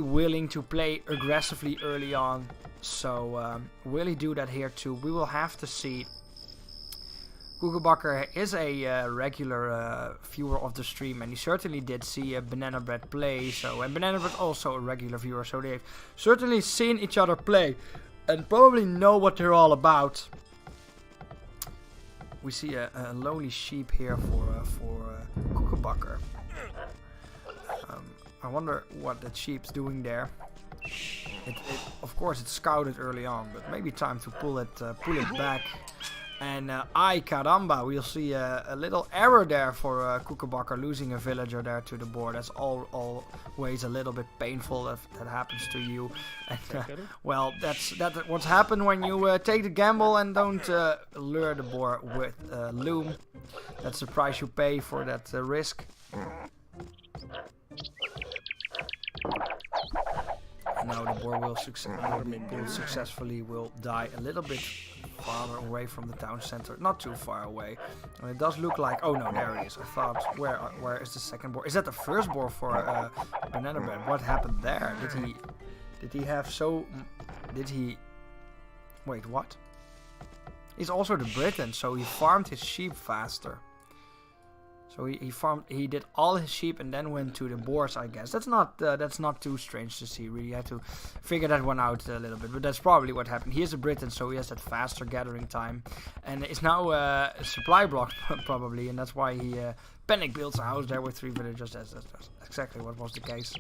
willing to play aggressively early on, so will he do that here too? We will have to see. Koekenbakker is a regular viewer of the stream, and he certainly did see a Banana Bread play. And Banana Bread also a regular viewer, so they've certainly seen each other play and probably know what they're all about. We see a lowly sheep here for Koekenbakker. I wonder what that sheep's doing there. Of course, it's scouted early on, but maybe time to pull it back And ay caramba, we'll see a little error there for Koekebakker losing a villager there to the board. That's always a little bit painful if that happens to you. And, well, that's what's happened when you take the gamble and don't lure the boar with loom. That's the price you pay for that risk. And now the boar will successfully will die a little bit farther away from the town center, not too far away. And it does look like, oh no, there it is. I thought, where is the second boar? Is that the first boar for Banana Bread? What happened there? Wait, what? He's also the Briton, so he farmed his sheep faster. So he did all his sheep and then went to the boars, I guess. That's not too strange to see. Really had to figure that one out a little bit, but that's probably what happened. He is a Briton, so he has that faster gathering time, and it's now supply blocked probably, and that's why he panic builds a house there with 3 villagers. That's exactly what was the case.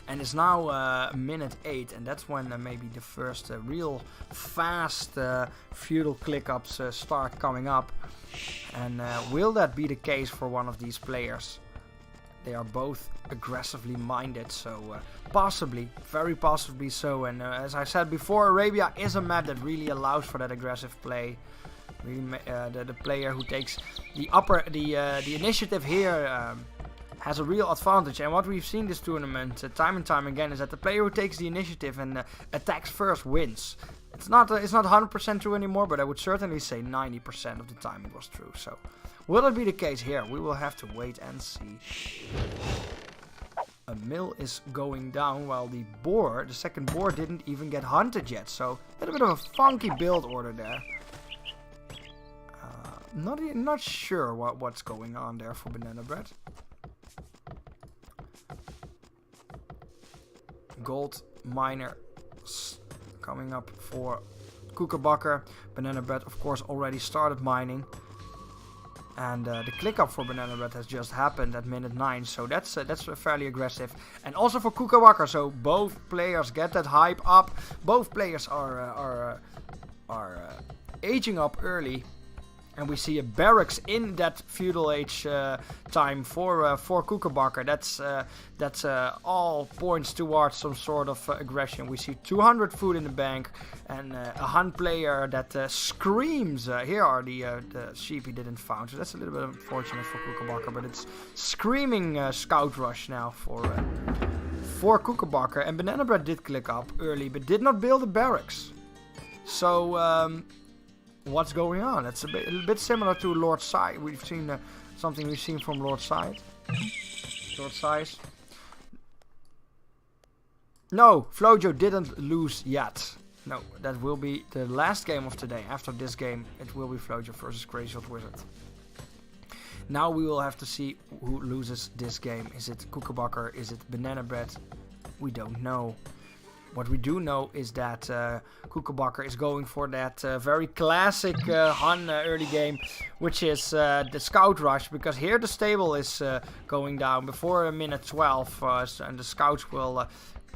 And it's now minute 8, and that's when maybe the first real fast feudal click-ups start coming up. And will that be the case for one of these players? They are both aggressively minded, so possibly, very possibly so. And as I said before, Arabia is a map that really allows for that aggressive play. Really, the player who takes the initiative here has a real advantage. And what we've seen this tournament time and time again is that the player who takes the initiative and attacks first wins. It's not 100% true anymore, but I would certainly say 90% of the time it was true. So, will it be the case here? We will have to wait and see. A mill is going down while the second boar didn't even get hunted yet. So, a little bit of a funky build order there. Not sure what's going on there for Banana Bread. Gold miner coming up for Koekebakker. Banana Bread, of course, already started mining. And the click up for Banana Bread has just happened at minute 9. So that's fairly aggressive. And also for Koekebakker. So both players get that hype up. Both players are aging up early. And we see a barracks in that feudal age time for Koekebakker. That's all points towards some sort of aggression. We see 200 food in the bank and a hunt player that screams. Here are the sheep he didn't found. So that's a little bit unfortunate for Koekebakker, but it's screaming scout rush now for Koekebakker. And Banana Bread did click up early, but did not build a barracks. So what's going on? It's a bit similar to Lord Sai. We've seen something we've seen from Lord Sai. Lord Sai's. No, Flojo didn't lose yet. No, that will be the last game of today. After this game, it will be Flojo versus Crazy Old Wizard. Now we will have to see who loses this game. Is it Koekebakker? Is it Banana Bread? We don't know. What we do know is that Koekebakker is going for that very classic Han early game, which is the scout rush, because here the stable is going down before minute 12, and the scouts will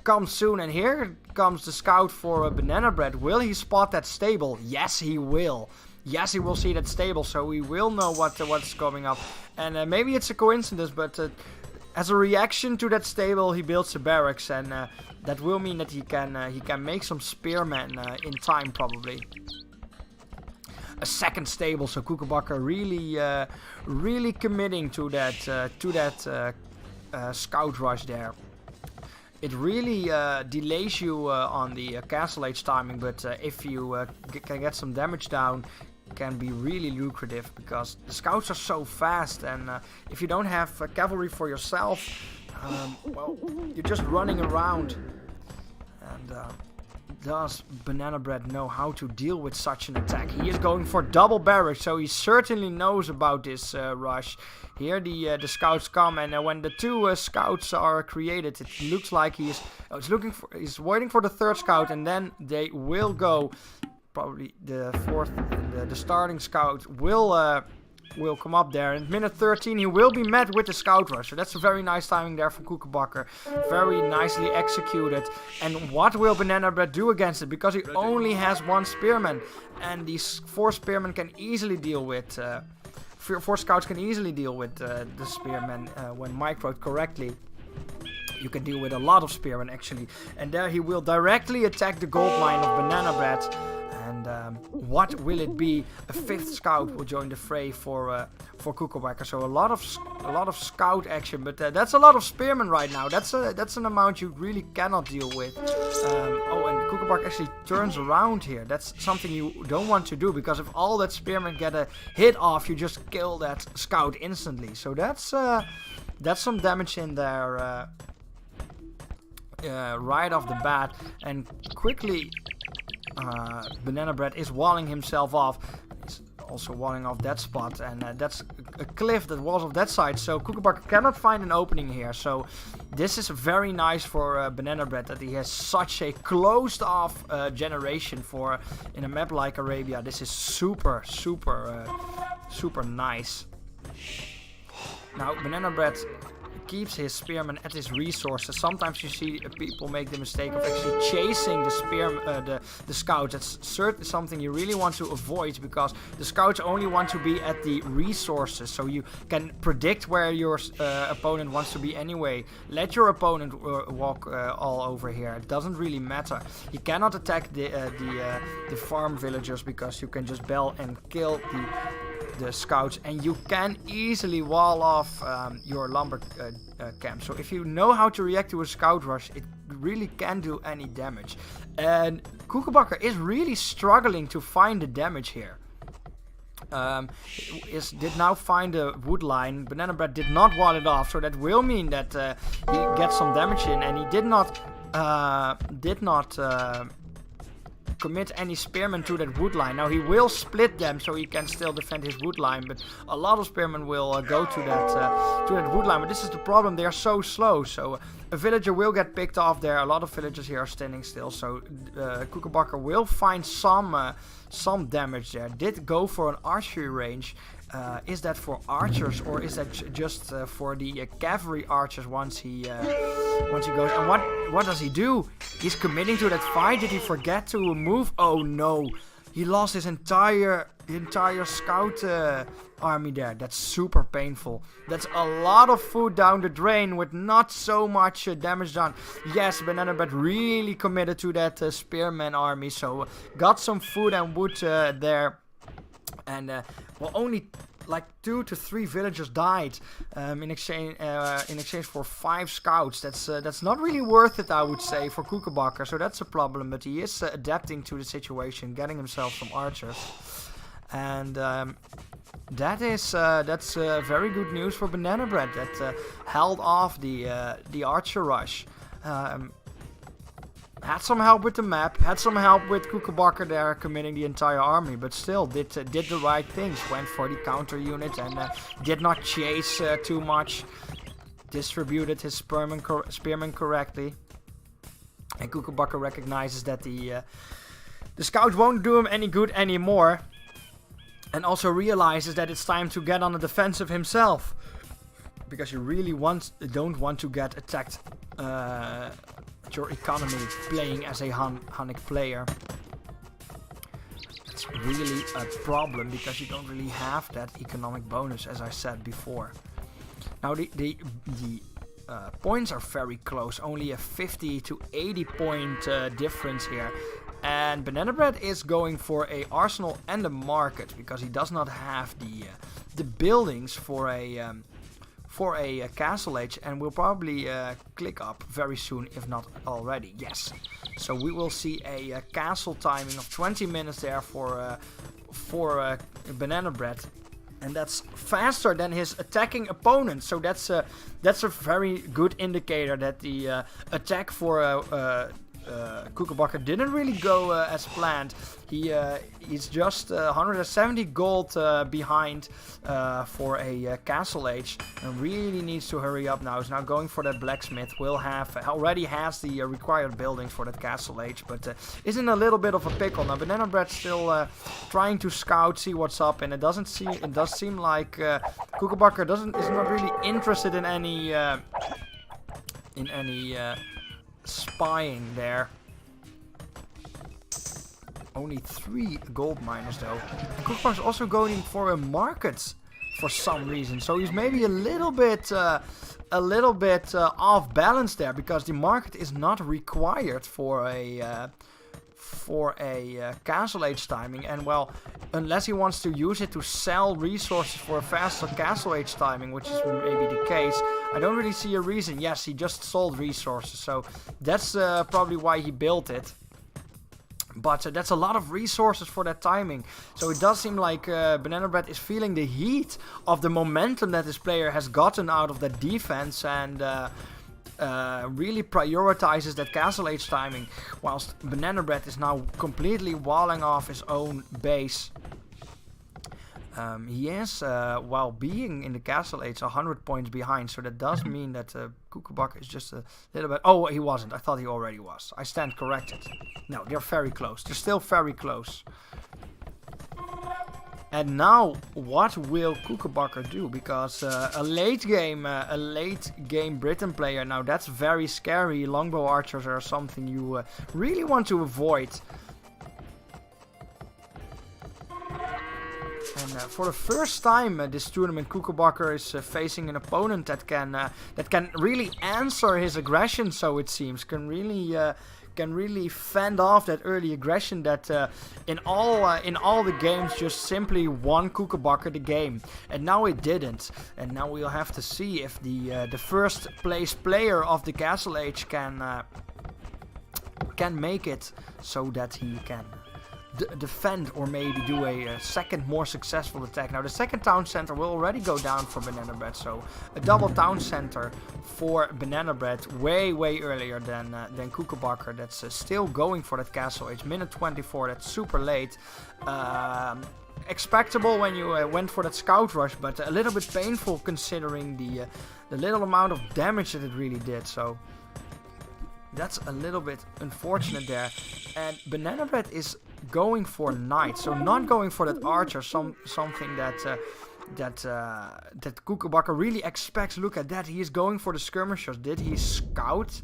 come soon. And here comes the scout for Banana Bread. Will he spot that stable? Yes, he will. Yes, he will see that stable, so we will know what's coming up. And maybe it's a coincidence, but as a reaction to that stable, he builds a barracks, and that will mean that he can make some spearmen in time, probably. A second stable, so Koekebakker really committing to that scout rush there. It really delays you on the castle age timing, but if you can get some damage down, can be really lucrative, because the scouts are so fast, and if you don't have cavalry for yourself, well, you're just running around. And does Banana Bread know how to deal with such an attack? He is going for double barracks, so he certainly knows about this rush. Here the scouts come, and when the two scouts are created, it looks like he's waiting for the third scout, and then they will go. Probably the fourth, the starting scout will will come up there. And minute 13 he will be met with the Scout Rush. So that's a very nice timing there from Koekenbakker. Very nicely executed. And what will Banana Bread do against it? Because he only has 1 Spearman. And these 4 Spearmen can easily deal with... 4 Scouts can easily deal with the Spearmen when microed correctly. You can deal with a lot of Spearmen actually. And there he will directly attack the gold mine of Banana Bread. And what will it be? A 5th Scout will join the fray for Koekenbakker. So a lot of Scout action, but that's a lot of Spearmen right now. That's an amount you really cannot deal with. Oh, and Koekenbakker actually turns around here. That's something you don't want to do, because if all that Spearmen get a hit off, you just kill that Scout instantly. So that's some damage in there right off the bat, and quickly. Banana Bread is walling himself off. He's also walling off that spot, and that's a cliff that walls off that side. So Koekenbakker cannot find an opening here. So this is very nice for Banana Bread that he has such a closed off generation for in a map like Arabia. This is super nice. Now Banana Bread keeps his Spearmen at his resources. Sometimes you see people make the mistake of actually chasing the Scouts. That's certainly something you really want to avoid, because the Scouts only want to be at the resources, so you can predict where your opponent wants to be anyway. Let your opponent walk all over here. It doesn't really matter. You cannot attack the farm villagers, because you can just bell and kill the Scouts, and you can easily wall off your lumber camp. So if you know how to react to a Scout Rush, it really can do any damage. And Koekenbakker is really struggling to find the damage here. Did now find a wood line. Banana Bread did not wall it off, so that will mean that he gets some damage in, and he did not commit any Spearmen to that wood line. Now he will split them so he can still defend his wood line, but a lot of Spearmen will go to that wood line. But this is the problem, they are so slow, so a villager will get picked off there. A lot of villagers here are standing still, so Koekenbakker will find some damage there. Did go for an archery range. Is that for archers, or is that just for the cavalry archers once he goes? And what does he do? He's committing to that fight. Did he forget to move? Oh no, he lost his entire Scout army there. That's super painful. That's a lot of food down the drain with not so much damage done. Yes, Banana Bread really committed to that Spearman army, so got some food and wood there. And well, only like 2 to 3 villagers died in exchange for 5 Scouts. That's not really worth it, I would say, for Koekenbakker. So that's a problem. But he is adapting to the situation, getting himself some archers, and that's very good news for Banana Bread that held off the archer rush. Had some help with the map, had some help with Koekenbakker there committing the entire army, but still did the right things. Went for the counter unit and did not chase too much. Distributed his spearmen correctly. And Koekenbakker recognizes that the Scouts won't do him any good anymore. And also realizes that it's time to get on the defensive himself. Because you really don't want to get attacked your economy playing as a Hunnic player. It's really a problem because you don't really have that economic bonus, as I said before. Now the points are very close, only a 50 to 80 point difference here. And Banana Bread is going for a arsenal and a market because he does not have the buildings for a castle age, and will probably click up very soon, if not already. Yes, so we will see a castle timing of 20 minutes there for Banana Bread, and that's faster than his attacking opponent. So that's a very good indicator that the attack for Kookaburra didn't really go as planned. He's just 170 gold behind for a Castle Age, and really needs to hurry up now. He's now going for that blacksmith. Already has the required buildings for that Castle Age, but is in a little bit of a pickle now. Banana Bread's still trying to scout, see what's up, and it does seem like Kookaburra is not really interested in any spying there. Only 3 gold miners though. And Kookaburra's also going for a market for some reason, so he's maybe a little bit off balance there, because the market is not required for a Castle Age timing, and well, unless he wants to use it to sell resources for a faster Castle Age timing, which is maybe the case, I don't really see a reason. Yes, he just sold resources, so that's probably why he built it. But that's a lot of resources for that timing. So it does seem like Banana Bread is feeling the heat of the momentum that this player has gotten out of that defense, and really prioritizes that Castle Age timing, whilst Banana Bread is now completely walling off his own base. He is, while being in the Castle Age, 100 points behind, so that does mean that Kookaburra is just a little bit... Oh, he wasn't. I thought he already was. I stand corrected. No, they're very close. They're still very close. And now, what will Kookaburra do? Because a late game Britain player, now that's very scary. Longbow archers are something you really want to avoid. And for the first time this tournament, Kookaburra is facing an opponent that can really answer his aggression. So it seems can really fend off that early aggression that in all the games just simply won Kookaburra the game, and now it didn't. And now we'll have to see if the first place player of the Castle Age can make it so that he can defend or maybe do a second more successful attack. Now the second town center will already go down for Banana Bread, so a double town center for Banana Bread way earlier than Kookaburra. That's still going for that Castle Age. Minute 24, that's super late. Expectable when you went for that scout rush, but a little bit painful considering the little amount of damage that it really did. So that's a little bit unfortunate there. And Banana Bread is going for knight, so not going for that archer, something that Kookaburra really expects. Look at that, he is going for the skirmishers. Did he scout?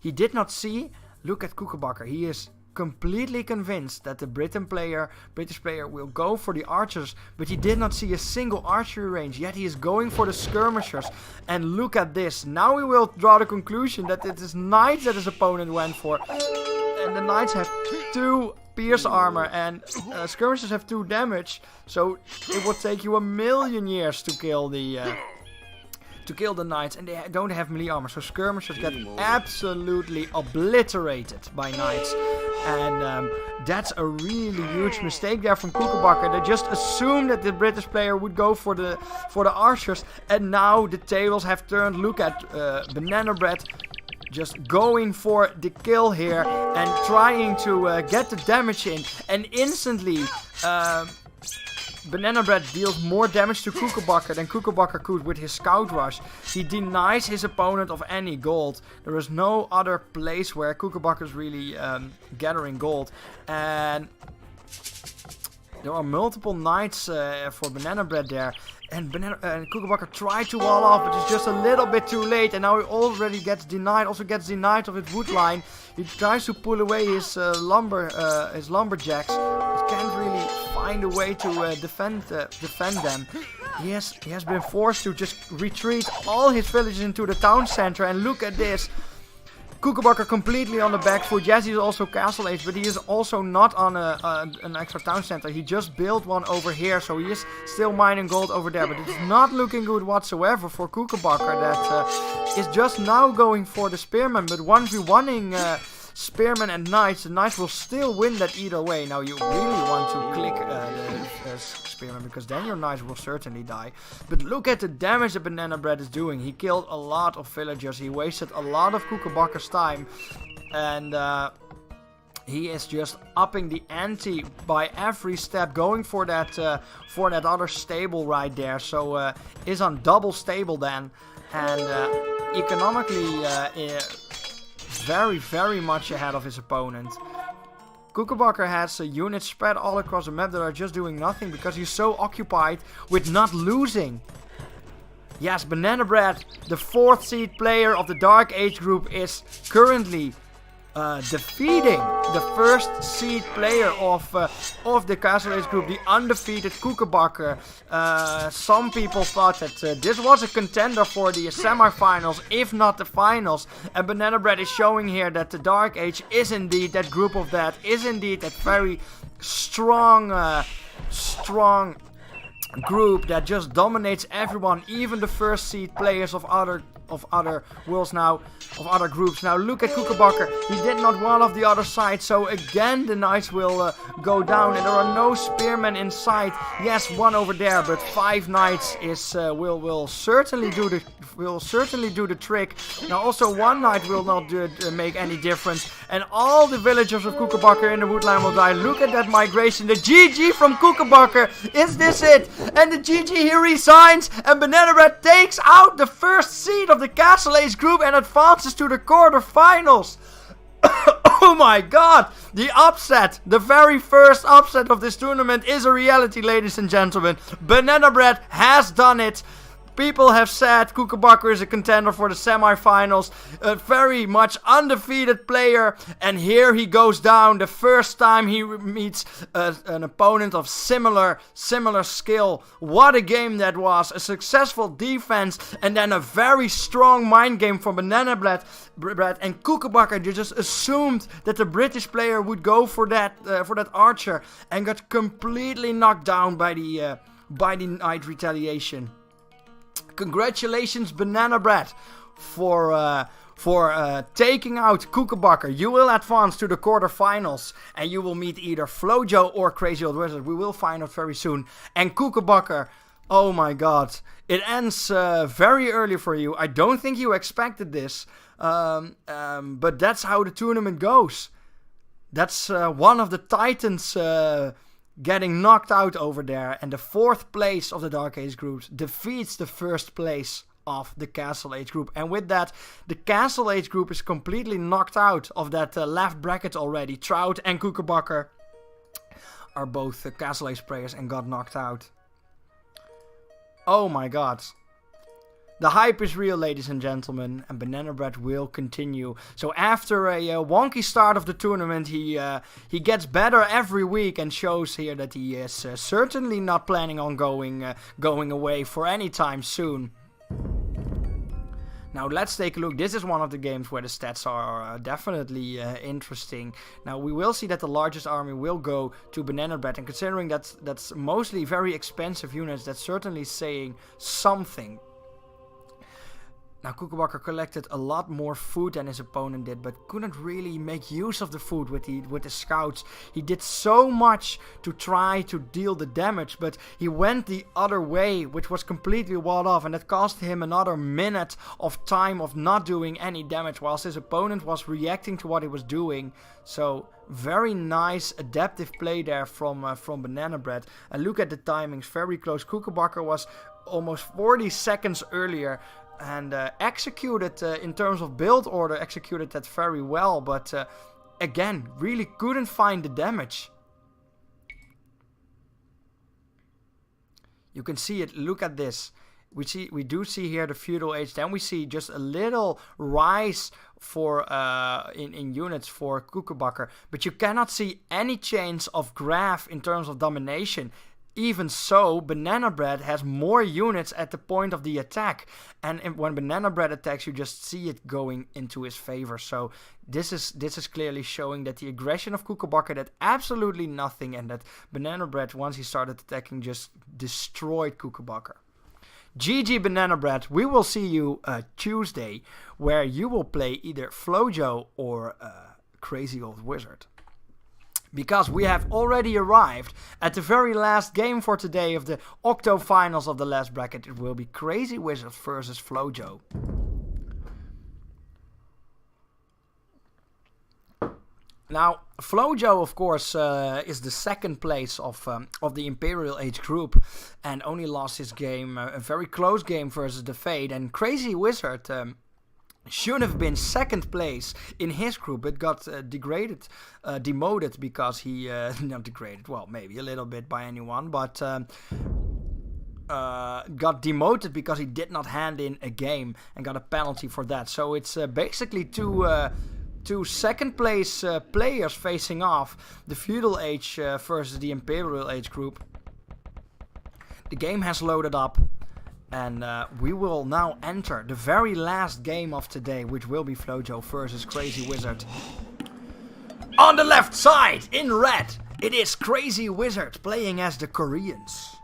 He did not see. Look at Kookaburra, he is completely convinced that the British player will go for the archers, but he did not see a single archery range, yet he is going for the skirmishers. And look at this, now we will draw the conclusion that it is knights that his opponent went for, and the knights have 2 pierce armor and skirmishers have 2 damage, so it would take you 1,000,000 years to kill the knights, and they don't have melee armor, so skirmishers get absolutely obliterated by knights. And that's a really huge mistake there from Kookaburra. They just assumed that the British player would go for the archers, and now the tables have turned. Look at Banana Bread just going for the kill here and trying to get the damage in, and instantly Banana Bread deals more damage to Kookaburra than Kookaburra could with his scout rush. He denies his opponent of any gold. There is no other place where Kookaburra is really gathering gold. And there are multiple knights for Banana Bread there. And Kookaburra tried to wall off, but it's just a little bit too late. And now he already gets denied. Also gets denied of his wood line. He tries to pull away his lumberjacks. He can't really find a way to defend them. He has been forced to just retreat all his villages into the town center. And look at this. Kookaburra completely on the back foot. Yes, he's also Castle Age, but he is also not on an extra town center. He just built one over here, so he is still mining gold over there. But it's not looking good whatsoever for Kookaburra. That is just now going for the spearman, but 1v1ing spearmen and knights. The knights will still win that either way. Now you really want to click the spearman, because then your knights will certainly die. But look at the damage that Banana Bread is doing. He killed a lot of villagers. He wasted a lot of Kookaburra's time. and he is just upping the ante by every step, going for that other stable right there. So is on double stable then, and economically very, very much ahead of his opponent. Kookaburra has units spread all across the map that are just doing nothing because he's so occupied with not losing. Yes, Banana Bread, the 4th seed player of the Dark Age group, is currently defeating the 1st seed player of the Castle Age group, the undefeated Kookaburra. Some people thought that this was a contender for the semifinals, if not the finals. And Banana Bread is showing here that the Dark Age is indeed that group of that, is indeed that very strong group that just dominates everyone, even the 1st seed players of other worlds now, of other groups. Now look at Kookaburra, he did not wall off the other side, so again the knights will go down, and there are no spearmen in sight. Yes, one over there, but 5 knights is will certainly do the trick. Now also 1 knight will not make any difference, and all the villagers of Kookaburra in the woodline will die. Look at that migration, the GG from Kookaburra. Is this it? And the GG here resigns, and Banana Bread takes out the 1st seed of the Castle Age group and advances to the quarterfinals. Oh my god! The upset, the very first upset of this tournament is a reality, ladies and gentlemen. Banana Bread has done it. People have said Kookaburra is a contender for the semifinals, a very much undefeated player, and here he goes down the first time he meets an opponent of similar skill. What a game that was, a successful defense, and then a very strong mind game from Banana Bread, and Kookaburra just assumed that the British player would go for that archer, and got completely knocked down by the Knight Retaliation. Congratulations, Banana Bread, for taking out Kookaburra. You will advance to the quarterfinals, and you will meet either Flojo or Crazy Old Wizard. We will find out very soon. And Kookaburra, oh my god, it ends very early for you. I don't think you expected this, but that's how the tournament goes. That's one of the Titans getting knocked out over there, and the 4th place of the Dark Age group defeats the 1st place of the Castle Age group. And with that, the Castle Age group is completely knocked out of that left bracket already. Trout and Kookaburra are both Castle Age players and got knocked out. Oh my god. The hype is real, ladies and gentlemen, and Banana Bread will continue. So after a wonky start of the tournament, he gets better every week and shows here that he is certainly not planning on going away for any time soon. Now let's take a look. This is one of the games where the stats are definitely interesting. Now we will see that the largest army will go to Banana Bread, and considering that's mostly very expensive units, that's certainly saying something. Now Kookaburra collected a lot more food than his opponent did, but couldn't really make use of the food with the scouts. He did so much to try to deal the damage, but he went the other way, which was completely walled off, and that cost him another minute of time of not doing any damage, whilst his opponent was reacting to what he was doing. So very nice adaptive play there from Banana Bread. And look at the timings, very close. Kookaburra was almost 40 seconds earlier, and executed in terms of build order, executed that very well, but again, really couldn't find the damage. You can see it, look at this. We do see here the feudal age, then we see just a little rise for in units for Kookaburra, but you cannot see any change of graph in terms of domination. Even so, Banana Bread has more units at the point of the attack, and when Banana Bread attacks, you just see it going into his favor. So this is clearly showing that the aggression of Kookaburra did absolutely nothing, and that Banana Bread, once he started attacking, just destroyed Kookaburra. GG Banana Bread, we will see you Tuesday, where you will play either Flojo or Crazy Old Wizard. Because we have already arrived at the very last game for today of the Octo Finals of the last bracket. It will be Crazy Wizard versus Flojo. Now, Flojo, of course, is the second place of the Imperial Age group, and only lost his game, a very close game versus the Fade. And Crazy Wizard should have been second place in his group, but got demoted because he not degraded. Well, maybe a little bit by anyone, but got demoted because he did not hand in a game and got a penalty for that. So it's basically two second place players facing off, the Feudal Age versus the Imperial Age group. The game has loaded up, and we will now enter the very last game of today, which will be Flojo versus Crazy Wizard. On the left side, in red, it is Crazy Wizard playing as the Koreans.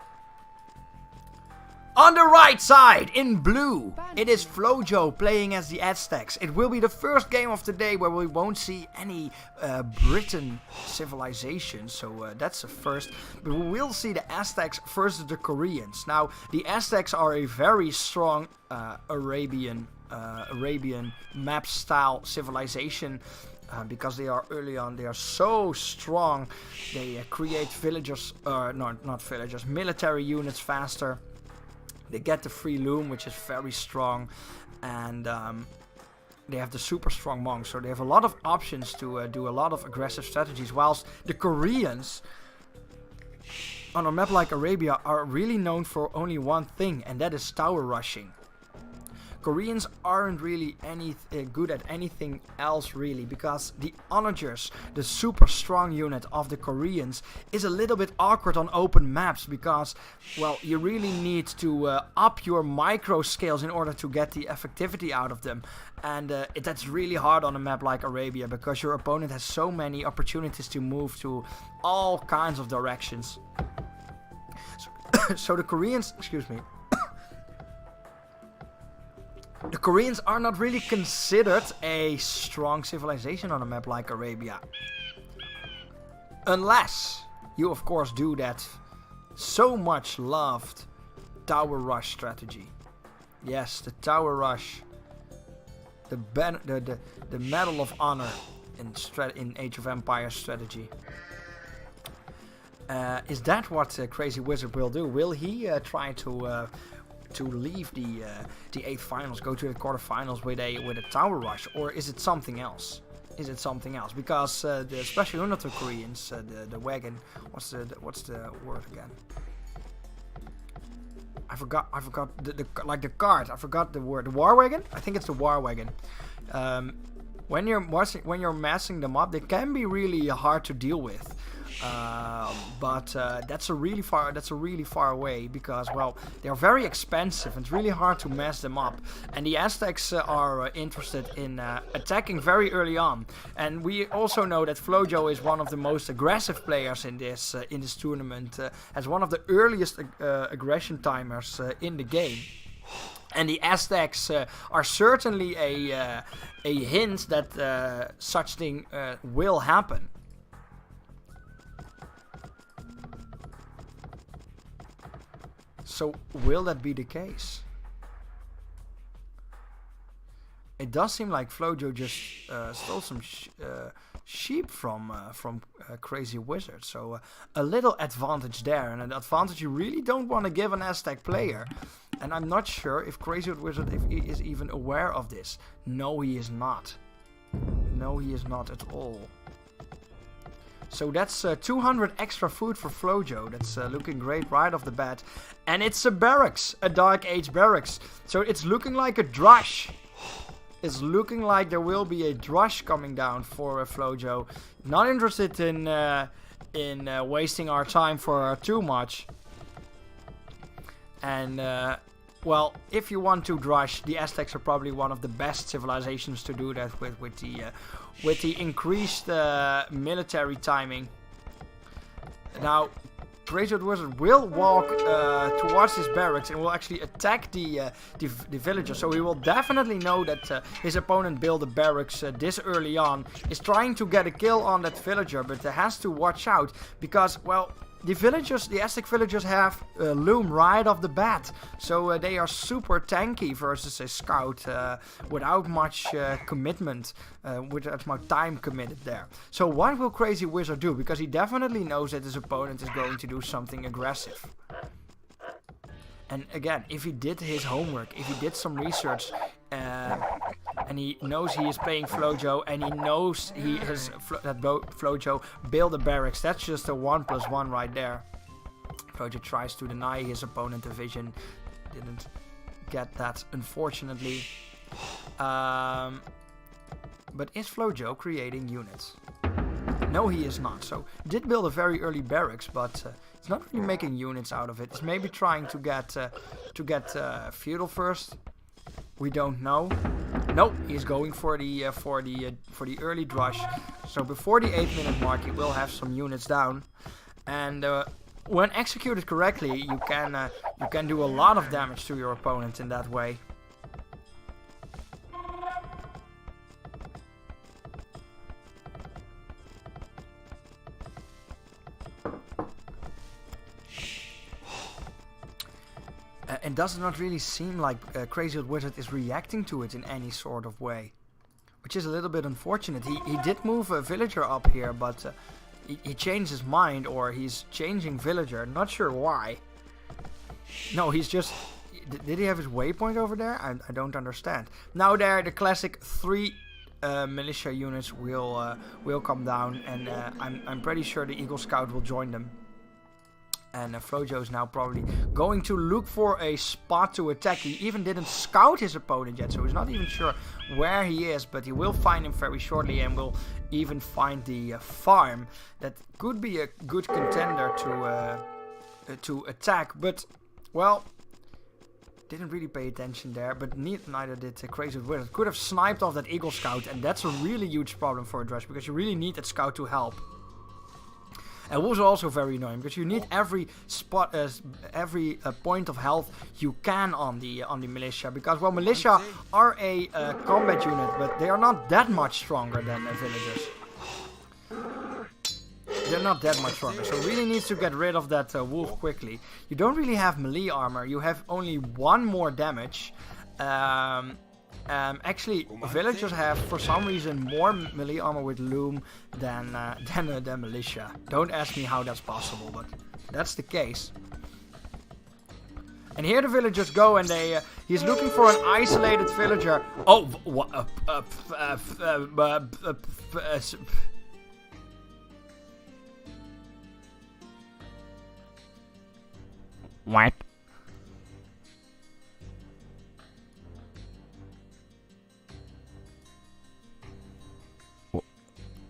On the right side, in blue, it is Flojo playing as the Aztecs. It will be the first game of the day where we won't see any Britain civilization, so that's a first. But we will see the Aztecs versus the Koreans. Now, the Aztecs are a very strong Arabian map-style civilization. Because they are early on, they are so strong. They create villagers, not villagers, military units faster. They get the free loom, which is very strong, and they have the super strong monks, so they have a lot of options to do a lot of aggressive strategies, whilst the Koreans, on a map like Arabia, are really known for only one thing, and that is tower rushing. Koreans aren't really good at anything else really, because the onagers, the super strong unit of the Koreans, is a little bit awkward on open maps because, well, you really need to up your micro scales in order to get the effectivity out of them, and that's really hard on a map like Arabia because your opponent has so many opportunities to move to all kinds of directions. So the Koreans, the Koreans are not really considered a strong civilization on a map like Arabia. Unless you, of course, do that so much loved tower rush strategy. Yes, the tower rush. The Medal of Honor in Age of Empires strategy. Is that what Crazy Wizard will do? Will he try to leave the 8th finals, go to the quarterfinals with a tower rush, or is it something else? Because the special unit of Koreans, the wagon, what's the word again? I forgot the cart. I forgot the word. The war wagon? I think it's the war wagon. When you're massing them up, they can be really hard to deal with. But that's a really far away because, well, they're very expensive and it's really hard to mess them up. And the Aztecs are interested in attacking very early on. And we also know that Flojo is one of the most aggressive players in this tournament, as one of the earliest aggression timers in the game. And the Aztecs are certainly a hint that such thing will happen. So, will that be the case? It does seem like Flojo just stole some sheep from Crazy Wizard. So, a little advantage there. And an advantage you really don't want to give an Aztec player. And I'm not sure if Crazy Wizard is even aware of this. No, he is not. No, he is not at all. So that's 200 extra food for Flojo. That's looking great right off the bat. And it's a barracks, a Dark Age barracks. So it's looking like a drush. It's looking like there will be a drush coming down for Flojo. Not interested in wasting our time for too much. And well, if you want to drush, the Aztecs are probably one of the best civilizations to do that with the increased military timing. Now, Crazy Wizard will walk towards his barracks and will actually attack the villager. So he will definitely know that his opponent built a barracks this early on, is trying to get a kill on that villager, but has to watch out because, well, the Aztec villagers have Loom right off the bat, so they are super tanky versus a scout without much commitment, without much time committed there. So what will Crazy Wizard do? Because he definitely knows that his opponent is going to do something aggressive. And again, if he did his homework, if he did some research, and he knows he is playing Flojo, and he knows he has that Flojo build a barracks, that's just a 1+1 right there. Flojo tries to deny his opponent a vision, didn't get that, unfortunately. But is Flojo creating units? No, he is not. So did build a very early barracks, but it's not really making units out of it. It's maybe trying to get feudal first. We don't know. No, he's going for the early drush. So before the 8-minute mark, he will have some units down, and when executed correctly, you can do a lot of damage to your opponent in that way. And does not really seem like Crazy Old Wizard is reacting to it in any sort of way, which is a little bit unfortunate. He did move a villager up here, but he changed his mind, or he's changing villager. Not sure why. No, he's just... Did he have his waypoint over there? I don't understand. Now there, the classic 3 militia units will come down, and I'm pretty sure the Eagle Scout will join them. And Flojo is now probably going to look for a spot to attack. He even didn't scout his opponent yet, so he's not even sure where he is. But he will find him very shortly, and will even find the farm. That could be a good contender to attack. But, well, didn't really pay attention there. But neither did Crazy Wizard. Could have sniped off that Eagle Scout, and that's a really huge problem for a Drush, because you really need that scout to help. And was also very annoying, because you need every spot, every point of health you can on the militia, because, well, militia are a combat unit, but they are not that much stronger than villagers. They're not that much stronger, so really needs to get rid of that wolf quickly. You don't really have melee armor. You have only 1 more damage. Actually, villagers have, for some reason, more melee armor with Loom than militia. Don't ask me how that's possible, but that's the case. And here the villagers go, and he's looking for an isolated villager. Oh, what?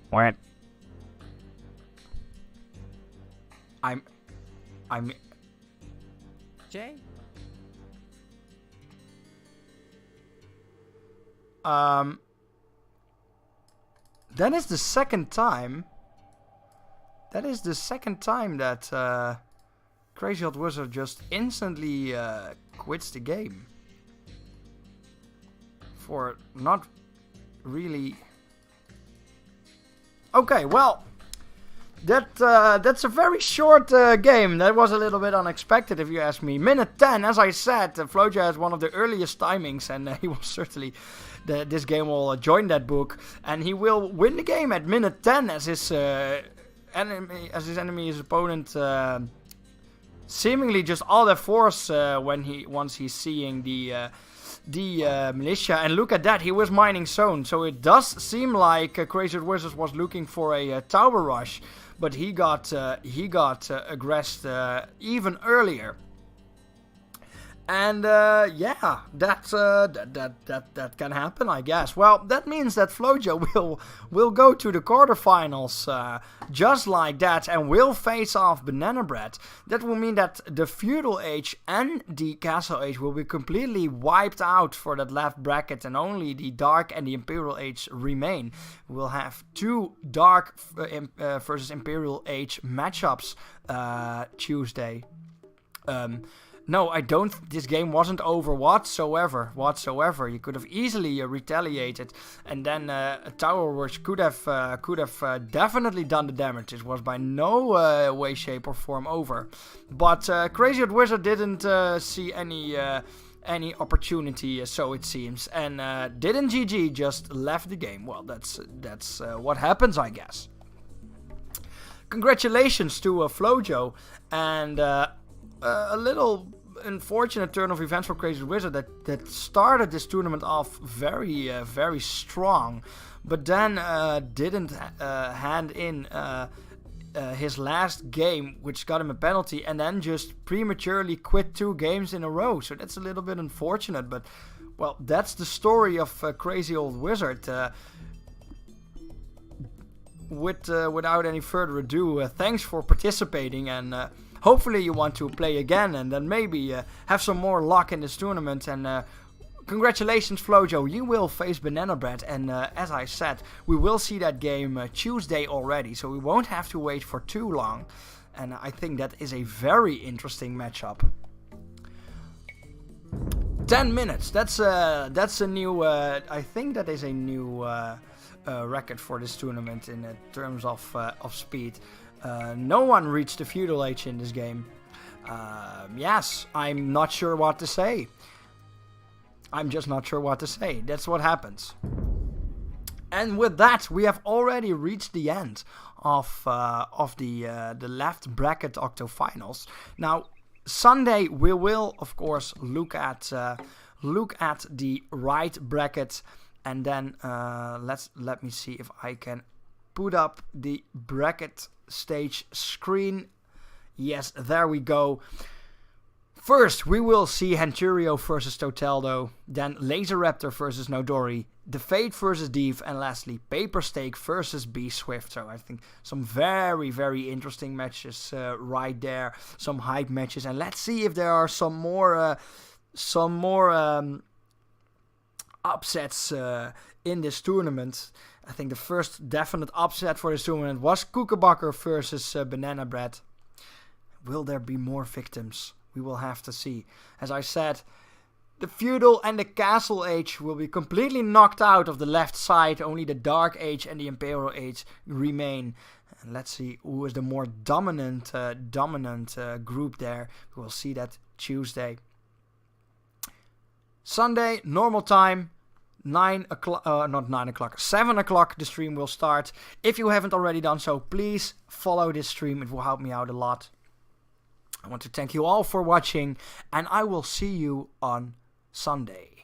What? I'm Jay? That is the second time. That is the second time that Crazy Old Wizard just instantly quits the game. For not really... Okay, well, that's a very short game. That was a little bit unexpected, if you ask me. Minute 10, as I said, Flojo has one of the earliest timings, and he will certainly, this game will join that book, and he will win the game at minute 10 as his enemy, his opponent, seemingly just all their force once he's seeing the militia. And look at that, he was mining zone, so it does seem like Crazy Wizard was looking for a tower rush, but he got aggressed even earlier. And yeah, that can happen, I guess. Well, that means that Flojo will go to the quarterfinals just like that, and will face off Banana Bread. That will mean that the Feudal Age and the Castle Age will be completely wiped out for that left bracket, and only the Dark and the Imperial Age remain. We'll have 2 Dark versus Imperial Age matchups Tuesday. No, I don't. This game wasn't over whatsoever. You could have easily retaliated, and then a Tower Rush could have definitely done the damage. It was by no way, shape, or form over. But Crazy Old Wizard didn't see any opportunity, so it seems, and didn't GG, just left the game. Well, that's what happens, I guess. Congratulations to Flojo, and a little unfortunate turn of events for Crazy Wizard that started this tournament off very strong, but then didn't hand in his last game, which got him a penalty, and then just prematurely quit 2 games in a row. So that's a little bit unfortunate, but well, that's the story of Crazy Old Wizard. Without any further ado, thanks for participating, and hopefully you want to play again, and then maybe have some more luck in this tournament. And congratulations, Flojo, you will face Banana Bread, and as I said, we will see that game Tuesday already, so we won't have to wait for too long, and I think that is a very interesting matchup. 10 minutes, that's a new, I think that is a new record for this tournament in terms of speed. No one reached the feudal age in this game. Yes, I'm not sure what to say. I'm just not sure what to say. That's what happens. And with that, we have already reached the end of the left bracket octofinals. Now, Sunday we will, of course, look at the right bracket, and then let me see if I can put up the bracket stage screen. Yes, there we go. First, we will see Henturio versus Toteldo, then Laser Raptor versus Nodori, The Fate versus Deef, and lastly Paper Stake versus B Swift. So I think some very interesting matches right there, some hype matches, and let's see if there are some more upsets in this tournament. I think the first definite upset for this tournament was Kookabakker versus Banana Bread. Will there be more victims? We will have to see. As I said, the Feudal and the Castle Age will be completely knocked out of the left side. Only the Dark Age and the Imperial Age remain. And let's see who is the more dominant group there. We will see that Tuesday. Sunday, normal time. 7 o'clock the stream will start. If you haven't already done so, please follow this stream. It will help me out a lot. I want to thank you all for watching, and I will see you on Sunday.